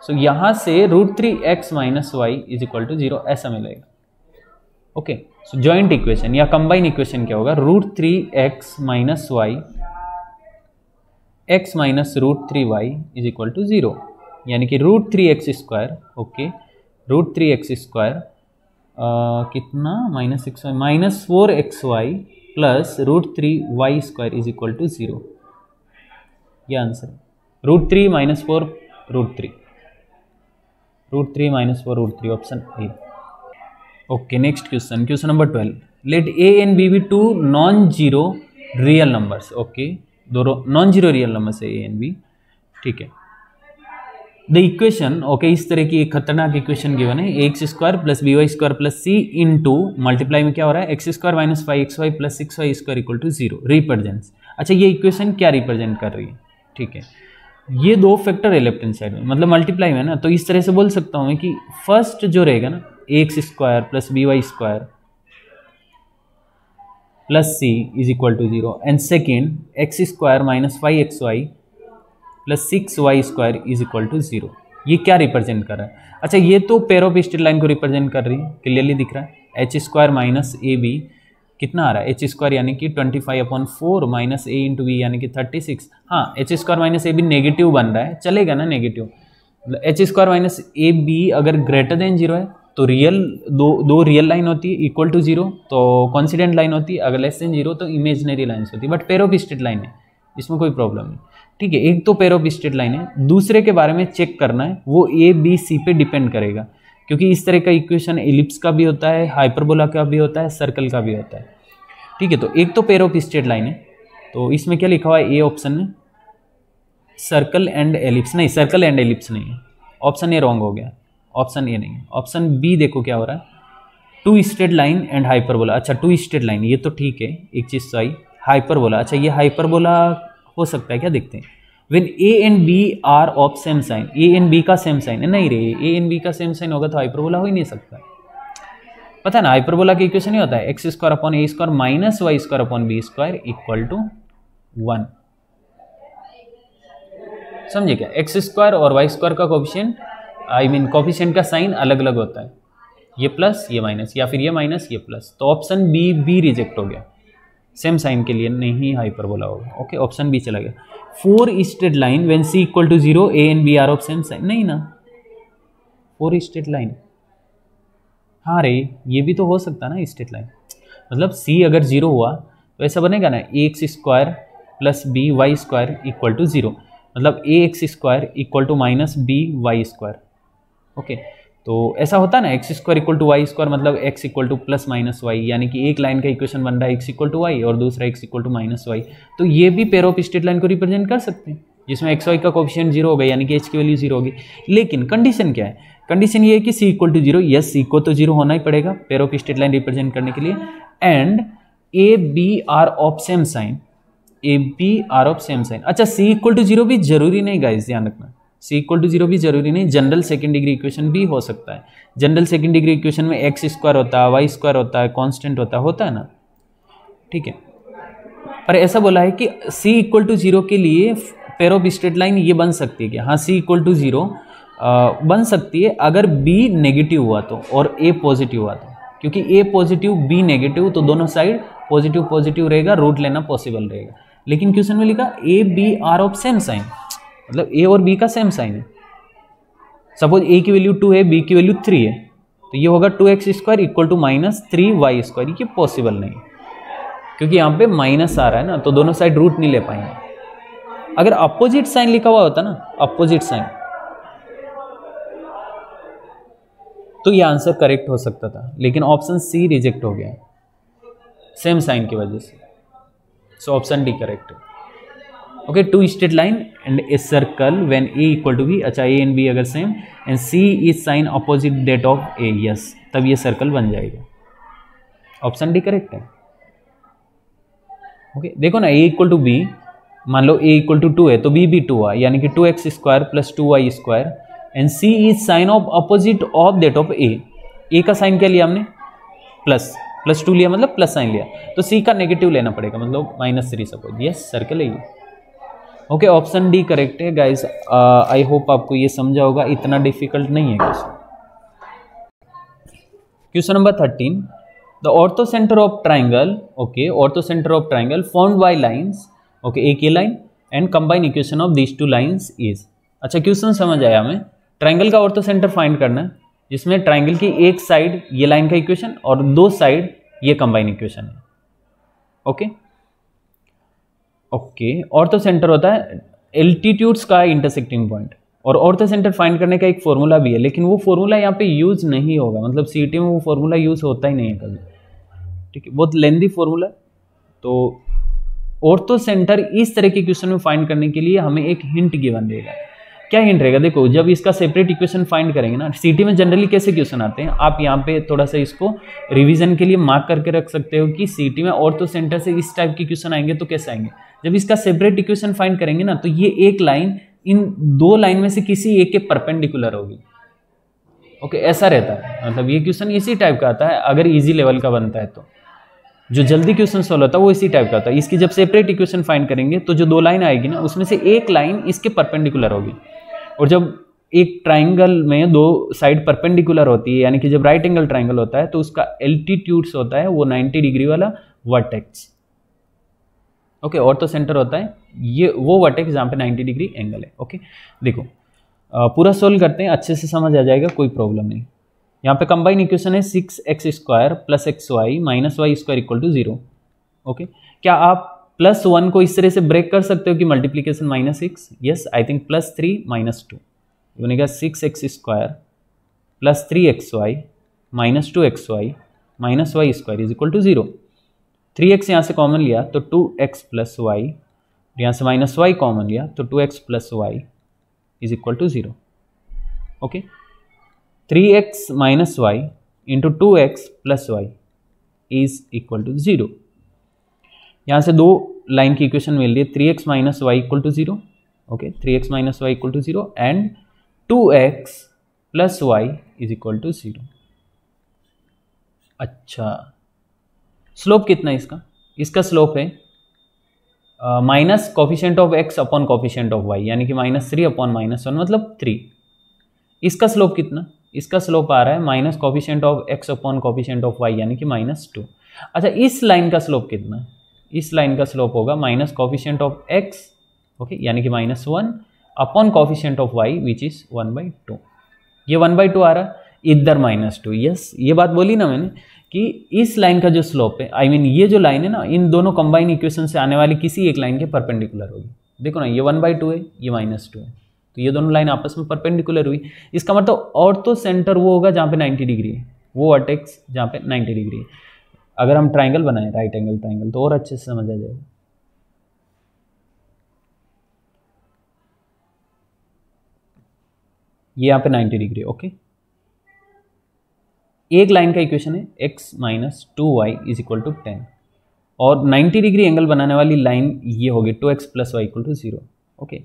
सो यहाँ से √3x minus y is equal to 0 ऐसा मिलेगा। ओके, सो जॉइंट इक्वेशन या कंबाइन इक्वेशन क्या होगा, √3x minus y, x minus √3y is equal to 0, यानी कि √3x², ओके √3x² कितना -6y -4xy plus √3y² is equal to 0। ये answer है। √3 - 4 √3, √3 - 4 √3, option A. Okay, next question, question number 12। Let a and b be two non zero real numbers. Okay, दोनों non zero real numbers है a and b, ठीक है। The equation, okay, इस तरह की एक खतरनाक इक्वेशन गिवन है, ax² + by² + c into multiply में क्या हो रहा है, x² - 5xy + 6y² equal to 0 represents. अच्छा, ये इक्वेशन क्या रिप्रेजेंट कर रही है, ठीक है। ये दो फैक्टर है लेफ्ट हैंड साइड में, मतलब मल्टीप्लाई में ना, तो इस तरह से बोल सकता हूँ कि फर्स्ट जो रहेगा ना ax² + by² + c is equal to 0 and second x² - 5xy + 6y² is equal to 0। ये क्या रिप्रेजेंट कर रहा है? अच्छा, ये तो पेयर ऑफ स्ट्रेट लाइन को रिप्रेजेंट कर रही है, क्लियरली दिख रहा है। h² - ab कितना आ रहा है, h² यानी कि 25/4 - a × b यानी कि 36। हाँ, h² - ab नेगेटिव बन रहा है, चलेगा ना नेगेटिव। h² - ab अगर ग्रेटर देन 0 है तो रियल दो रियल लाइन होती है इक्वल टू 0 तो कॉन्सिडेंट लाइन होती है, अगर लेस देन 0 तो इमेजिनरी लाइन्स होती है। But pair of straight line है, इसमें कोई प्रॉब्लम नहीं, ठीक है। एक तो पेयर ऑफ स्ट्रेट लाइन है, दूसरे के बारे में चेक करना है, वो ए बी सी पे डिपेंड करेगा, क्योंकि इस तरह का इक्वेशन एलिप्स का भी होता है, हाइपरबोला का भी होता है, सर्कल का भी होता है, ठीक है। तो एक तो पेयर ऑफ स्ट्रेट लाइन है, तो इसमें क्या लिखा हुआ है ए ऑप्शन में, सर्कल एंड एलिप्स, नहीं सर्कल एंड एलिप्स नहीं है, ऑप्शन ए रॉन्ग हो गया, ऑप्शन ए नहीं है। ऑप्शन बी देखो क्या हो रहा है, two straight line and hyperbola. अच्छा, टू स्ट्रेट लाइन ये तो ठीक है, एक चीज़ तो आई, हाइपरबोला। अच्छा, ये हाइपरबोला हो सकता है क्या, देखते हैं। When a and b are of same sign, a and b का सेम साइन है, नहीं रे, a and b का सेम साइन होगा तो हाइपरबोला हो ही नहीं सकता। पता है ना, हाइपरबोला का इक्वेशन ही होता है x² / a² - y² / b² equal to 1। समझे क्या, x² और y² का कोफिशिएंट, आई मीन कोफिशिएंट का साइन अलग अलग होता है, ये प्लस ये माइनस, या फिर ये माइनस ये प्लस। तो ऑप्शन बी रिजेक्ट हो गया, सेम साइन के लिए नहीं हाइपरबोला होगा। ओके, ऑप्शन बी चला गया। 4 straight line when c equal to 0 a and b are of same sign, नहीं ना, 4 स्ट्रेट लाइन, हाँ रे, ये भी तो हो सकता ना स्ट्रेट लाइन, मतलब c अगर 0 हुआ तो ऐसा बनेगा ना ax² + by² इक्वल टू 0, मतलब ax² equal to -by²। Okay, तो ऐसा होता है ना, x² इक्वल टू y² मतलब x इक्वल टू +-y, यानी कि एक लाइन का इक्वेशन बन रहा है x इक्वल टू y और दूसरा x इक्वल टू -y। तो ये भी पेयर ऑफ स्ट्रेट लाइन को रिप्रेजेंट कर सकते हैं, जिसमें x y का कोफिशिएंट 0 हो गया, यानी कि h की वैल्यू 0 होगी। लेकिन कंडीशन क्या है, कंडीशन ये है कि c equal to 0, yes c को तो 0 होना ही पड़ेगा pair of straight line represent करने के लिए, and a b are of same sign, a b are of same sign. अच्छा, c इक्वल टू 0 भी जरूरी नहीं गाइस, ध्यान रखना, c इक्वल टू 0 भी जरूरी नहीं, जनरल सेकंड डिग्री इक्वेशन भी हो सकता है। जनरल सेकंड डिग्री इक्वेशन में x² होता है, y² होता है, कांस्टेंट होता है ना, ठीक है। पर ऐसा बोला है कि c इक्वल टू 0 के लिए पेयर ऑफ स्ट्रेट लाइन ये बन सकती है कि हाँ c इक्वल टू 0 बन सकती है अगर b नेगेटिव हुआ तो और a पॉजिटिव हुआ तो, क्योंकि a पॉजिटिव b नेगेटिव तो दोनों साइड पॉजिटिव पॉजिटिव रहेगा, रूट लेना पॉसिबल रहेगा। लेकिन क्वेश्चन में लिखा a b are of same sign, मतलब a और b का सेम साइन है। सपोज a की वैल्यू 2 है, b की वैल्यू 3 है, तो ये होगा 2x² इक्वल टू -3y²। ये पॉसिबल नहीं, क्योंकि यहाँ पे माइनस आ रहा है ना, तो दोनों साइड रूट नहीं ले पाएंगे। अगर अपोजिट साइन लिखा हुआ होता ना, अपोजिट साइन, तो ये आंसर करेक्ट हो सकता था, लेकिन ऑप्शन सी रिजेक्ट हो गया सेम साइन की वजह से। सो ऑप्शन डी करेक्ट है। Okay, two straight line and a circle when a equal to b, अच्छा a एंड b अगर same and c is sign opposite that of a, yes, तब ये circle बन जाएगा। ऑप्शन डी करेक्ट है। Okay, देखो ना, a इक्वल टू b, मान लो a इक्वल टू 2 है तो b भी 2 है, यानी कि 2x² + 2y² and c is sign of opposite of that of a का साइन क्या लिया हमने, +2 लिया, मतलब प्लस साइन लिया, तो c का नेगेटिव लेना पड़ेगा, मतलब -3 सपोज, यस सर्कल है ये। ओके, ऑप्शन डी करेक्ट है गाइस। आई होप आपको ये समझा होगा, इतना डिफिकल्ट नहीं है question. Question number 13, the ortho centre of triangle, okay, ortho centre of triangle formed by lines, okay, एक ये line and combine equation of these two lines is. अच्छा, क्वेश्चन समझ आया हमें, ट्राइंगल का ऑर्थो सेंटर फाइंड करना है, जिसमें ट्राइंगल की एक साइड ये लाइन का इक्वेशन और दो साइड ये कंबाइन इक्वेशन है। ओके ओके, ऑर्थो सेंटर होता है एल्टीट्यूड्स का इंटरसेक्टिंग पॉइंट, और ऑर्थो सेंटर फाइंड करने का एक फॉर्मूला भी है, लेकिन वो फॉर्मूला यहाँ पे यूज नहीं होगा, मतलब सीईटी में वो फॉर्मूला यूज होता ही नहीं है कभी, ठीक है, बहुत लेंदी फॉर्मूला। तो ऑर्थो सेंटर इस तरह के क्वेश्चन में फाइंड करने के लिए हमें एक हिंट गिवन रहेगा। क्या हिंट रहेगा? देखो, जब इसका सेपरेट इक्वेशन फाइंड करेंगे ना, सीटी में जनरली कैसे क्वेश्चन आते हैं, आप यहाँ पे थोड़ा सा इसको रिवीजन के लिए मार्क करके रख सकते हो कि सीटी में ऑर्थो सेंटर से इस टाइप के क्वेश्चन आएंगे तो कैसे आएंगे। जब इसका सेपरेट इक्वेशन फाइंड करेंगे ना, तो ये एक लाइन इन दो लाइन में से किसी एक के परपेंडिकुलर होगी। ओके, ऐसा रहता है, मतलब ये क्वेश्चन इसी टाइप का आता है अगर इजी लेवल का बनता है तो। जो जल्दी क्वेश्चन सॉल्व होता है वो इसी टाइप का होता है। इसकी जब सेपरेट इक्वेशन फाइंड करेंगे तो जो दो लाइन आएगी ना, उसमें से एक लाइन इसके परपेंडिकुलर होगी, और जब एक ट्राइंगल में दो साइड परपेंडिकुलर होती है, यानी कि जब राइट एंगल ट्राइंगल होता है, तो उसका एल्टीट्यूड्स होता है वो 90 डिग्री वाला वर्टेक्स। ओके, ऑर्थो सेंटर होता है ये वो वर्टेक्स जहाँ पे 90 डिग्री एंगल है। ओके, देखो पूरा सोल्व करते हैं, अच्छे से समझ आ जाएगा, कोई प्रॉब्लम नहीं। यहाँ पे कंबाइन इक्वेशन है 6x² + xy - y² = 0। ओके, क्या आप +1 को इस तरह से ब्रेक कर सकते हो कि मल्टीप्लीकेशन -6? यस, आई थिंक +3 - 2 बनेगा 6x² + 3xy - 2xy - y² = 0। 3x यहाँ से कॉमन लिया तो 2x + y, यहाँ से -y कॉमन लिया तो 2x + y = 0। Okay, 3x - y × 2x + y = 0। यहाँ से दो लाइन की इक्वेशन मिल रही है, 3x - y = 0। Okay, 3x - y = 0 and 2x + y = 0। अच्छा, स्लोप कितना है इसका? इसका स्लोप है minus coefficient of x upon coefficient of y, यानी कि -3 अपॉन -1 मतलब 3। इसका स्लोप कितना? इसका स्लोप आ रहा है minus coefficient of x upon coefficient of y, यानी कि -2। अच्छा, इस लाइन का स्लोप कितना? इस लाइन का स्लोप होगा minus coefficient of x, okay, यानी कि -1 upon coefficient of y which is 1/2। ये 1/2 आ रहा है, इधर -2। यस, ये बात बोली ना मैंने कि इस लाइन का जो स्लोप है, आई मीन ये जो लाइन है ना, इन दोनों कंबाइन इक्वेशन से आने वाली किसी एक लाइन के परपेंडिकुलर होगी। देखो ना, ये 1/2 है, ये -2 है, तो ये दोनों लाइन आपस में परपेंडिकुलर हुई। इसका मतलब ऑर्थो सेंटर वो होगा जहाँ पे 90 डिग्री है, वो वर्टेक्स जहाँ पे 90 डिग्री है। अगर हम ट्राइंगल बनाएं, राइट एंगल ट्राइंगल, तो और अच्छे से समझ आ जाएगा। ये यहाँ पे 90 डिग्री, ओके। एक लाइन का इक्वेशन है x - 2y = 10, और 90 डिग्री एंगल बनाने वाली लाइन ये होगी 2x + y = 0। Okay,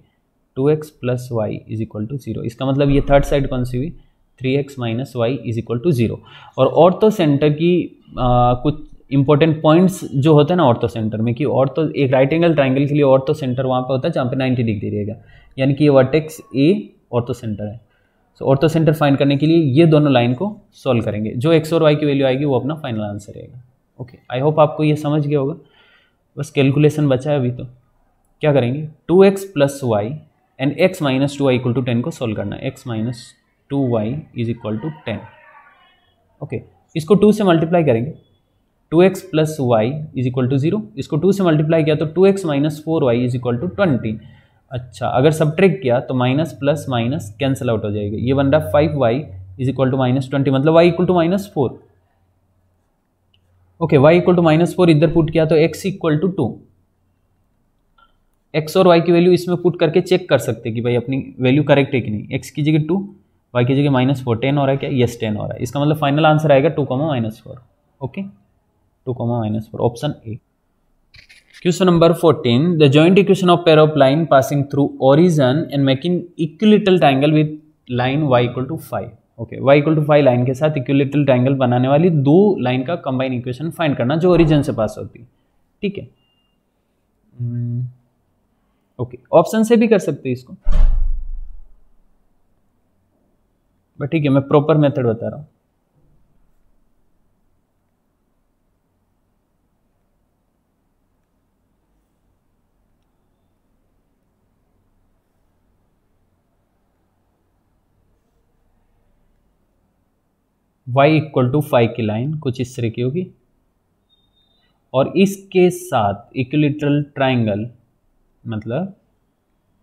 2x + y = 0। इसका मतलब ये थर्ड साइड कौन सी हुई? 3x - y = 0। और ऑर्थो सेंटर की कुछ इंपॉर्टेंट पॉइंट्स जो होते हैं ना ऑर्थो सेंटर में, कि ऑर्थो एक राइट एंगल ट्राइंगल के लिए ऑर्थो सेंटर वहाँ पे होता है जहाँ पे 90 डिग्री रहेगा, यानी कि ये वर्टेक्स A ऑर्थो सेंटर है। सो ऑर्थो सेंटर फाइंड करने के लिए ये दोनों लाइन को सॉल्व करेंगे, जो x और y की वैल्यू आएगी वो अपना फाइनल आंसर रहेगा। ओके, आई होप आपको ये समझ गया होगा। बस कैलकुलेशन बचा है अभी। तो क्या करेंगे, 2x + y and x - 2y = 10 को सॉल्व करना है। x - 2y = 10। ओके, इसको 2 से मल्टीप्लाई करेंगे, 2x + y = 0। इसको 2 से मल्टीप्लाई किया तो 2x - 4y = 20। अच्छा, अगर सब्ट्रैक्ट किया तो minus plus minus cancel out हो जाएगा। ये बन रहा 5y = -20, मतलब y = -4। ओके, y = -4 इधर पुट किया तो x = 2। x और y की वैल्यू इसमें पुट करके चेक कर सकते हैं कि भाई अपनी वैल्यू करेक्ट है कि नहीं। x की जगह 2, y की जगह -4, 10 हो रहा है क्या? यस, 10 हो रहा है। इसका मतलब फाइनल आंसर आएगा 2, -4। Okay, 2, -4, option A. Question number 14. The joint equation of pair of line passing through origin and making equilateral triangle with line y = 5. Okay, y = 5 line के साथ इक्विलेटरल ट्रायंगल बनाने वाली दो लाइन का कंबाइन इक्वेशन फाइंड करना जो origin से पास होती है। ठीक है, ओके, ऑप्शन से भी कर सकते हैं इसको, बट ठीक है, मैं प्रॉपर मेथड बता रहा हूँ। y = 5 की लाइन कुछ इस तरह की होगी, और इसके साथ इक्विलैटरल ट्रायंगल मतलब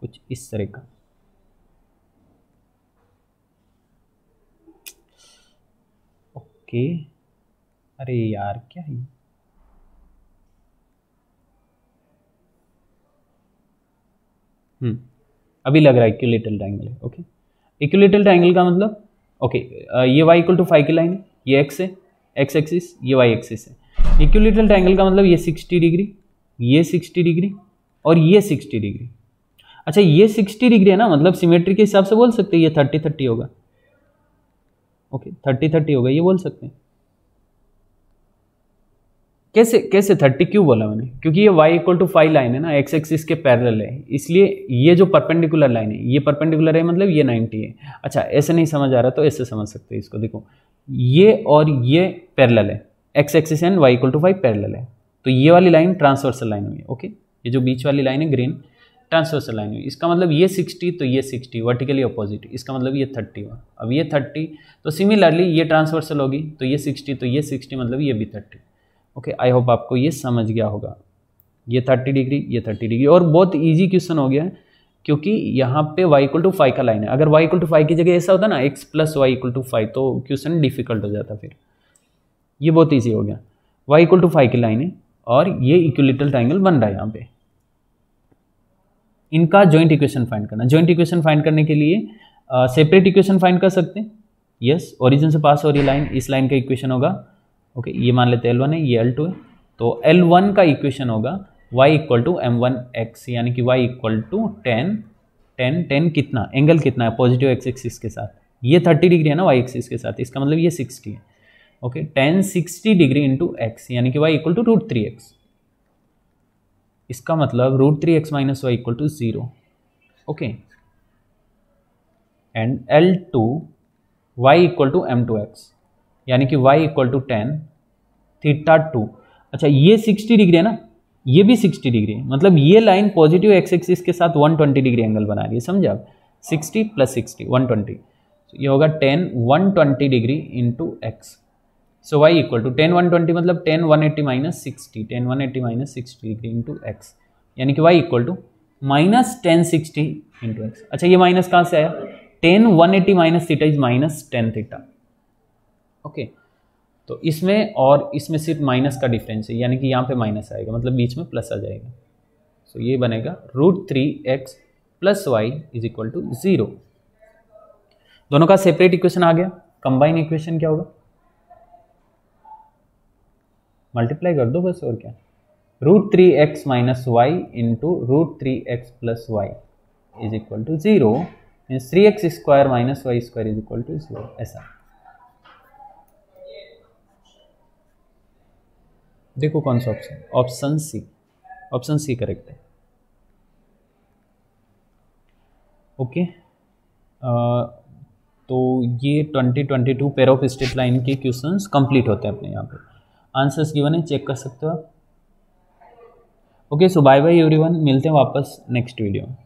कुछ इस तरह का। ओके, अरे यार क्या है, अभी लग रहा है इक्विलैटरल ट्रायंगल है। ओके, इक्विलैटरल ट्रायंगल का मतलब ओके, ये y इक्वल टू 5 की लाइन है, ये x है, x एक्सिस, ये y एक्सिस है। इक्विलैटरल ट्रायंगल का मतलब ये 60 डिग्री, ये 60 डिग्री और ये 60 डिग्री। अच्छा, ये 60 डिग्री है ना, मतलब सिमेट्री के हिसाब से बोल सकते हैं ये 30-30 होगा। ओके, 30-30 होगा, ये बोल सकते हैं। कैसे कैसे 30 क्यों बोला मैंने? क्योंकि ये y इक्वल टू 5 लाइन है ना, x एक्सिस के पैरेलल है, इसलिए ये जो परपेंडिकुलर लाइन है, ये परपेंडिकुलर है मतलब ये 90 है। अच्छा, ऐसे नहीं समझ आ रहा तो ऐसे समझ सकते हैं इसको। देखो, ये और ये पैरेलल है, x axis and y equal to 5 parallel है, तो ये वाली लाइन ट्रांसवर्सल लाइन हुई। ओके, ये जो बीच वाली लाइन है ग्रीन, ट्रांसवर्सल लाइन हुई। इसका मतलब ये 60 तो ये 60 वर्टिकली अपोजिट, इसका मतलब ये 30 हुआ। अब ये 30 तो सिमिलरली ये ट्रांसवर्सल होगी, तो ये 60 तो ये 60 मतलब ये भी 30। ओके, आई होप आपको ये समझ गया होगा। ये 30 डिग्री, ये 30 डिग्री, और बहुत इजी क्वेश्चन हो गया है क्योंकि यहाँ पे y इक्वल टू 5 का लाइन है। अगर y इक्वल टू 5 की जगह ऐसा होता ना x plus y equal to 5 तो क्वेश्चन डिफिकल्ट हो जाता। फिर ये बहुत इजी हो गया, y इक्वल टू 5 की लाइन है और ये इक्विलैटरल ट्रायंगल बन रहा है। यहाँ पे इनका जॉइंट इक्वेशन फाइंड करना। जॉइंट इक्वेशन फाइंड करने के लिए सेपरेट इक्वेशन फाइंड कर सकते हैं। यस, ओरिजिन से पास हो रही लाइन, इस लाइन का इक्वेशन होगा। ओके, ये मान लेते हैं L1 है, ये L2 है, तो L1 का इक्वेशन होगा y इक्वल टू m1x, यानी कि y इक्वल टू 10 कितना एंगल कितना है पॉजिटिव x एक्सिस के साथ, ये 30 डिग्री है ना y एक्सिस के साथ, इसका मतलब ये 60 है। ओके, 10 60 डिग्री इंटू x, यानी कि y इक्वल टू √3x, इसका मतलब √3x minus y equal to 0। Okay, and L2 y equal to m2x, यानी कि y इक्वल टू 10 θ2। अच्छा, ये 60 डिग्री है ना, ये भी 60 डिग्री है, मतलब ये लाइन पॉजिटिव x एक्सिस के साथ 120 डिग्री एंगल बना रही है। समझे आप? 60 प्लस 60 120, ये होगा 10 120 degree into x. So y equal to 10 120 मतलब 10 180 minus 60, 10 180 minus 60 degree into x, यानी कि y equal to minus 1060 into x. अच्छा, ये माइनस कहाँ से आया? 10 180 minus theta is minus 10 theta. Okay, तो इसमें और इसमें सिर्फ माइनस का डिफरेंस है, यानी कि यहाँ पे माइनस आएगा, मतलब बीच में प्लस आ जाएगा। सो ये बनेगा √3x plus y is equal to 0। दोनों का सेपरेट इक्वेशन आ गया। कंबाइन इक्वेशन क्या होगा? मल्टीप्लाई कर दो बस, और क्या। √3x minus y into √3x plus y is equal to 0, means 3x square minus Y square is equal to 0, ऐसा। देखो कौन सा option? Option C, option C correct है। ओके, तो ये 2022 पेयर ऑफ स्ट्रेट लाइन के क्वेश्चंस कंप्लीट होते हैं अपने यहाँ पे। आंसर्स गिवन है, चेक कर सकते हो आप। ओके, सो बाय बाय एवरीवन, मिलते हैं वापस नेक्स्ट वीडियो में।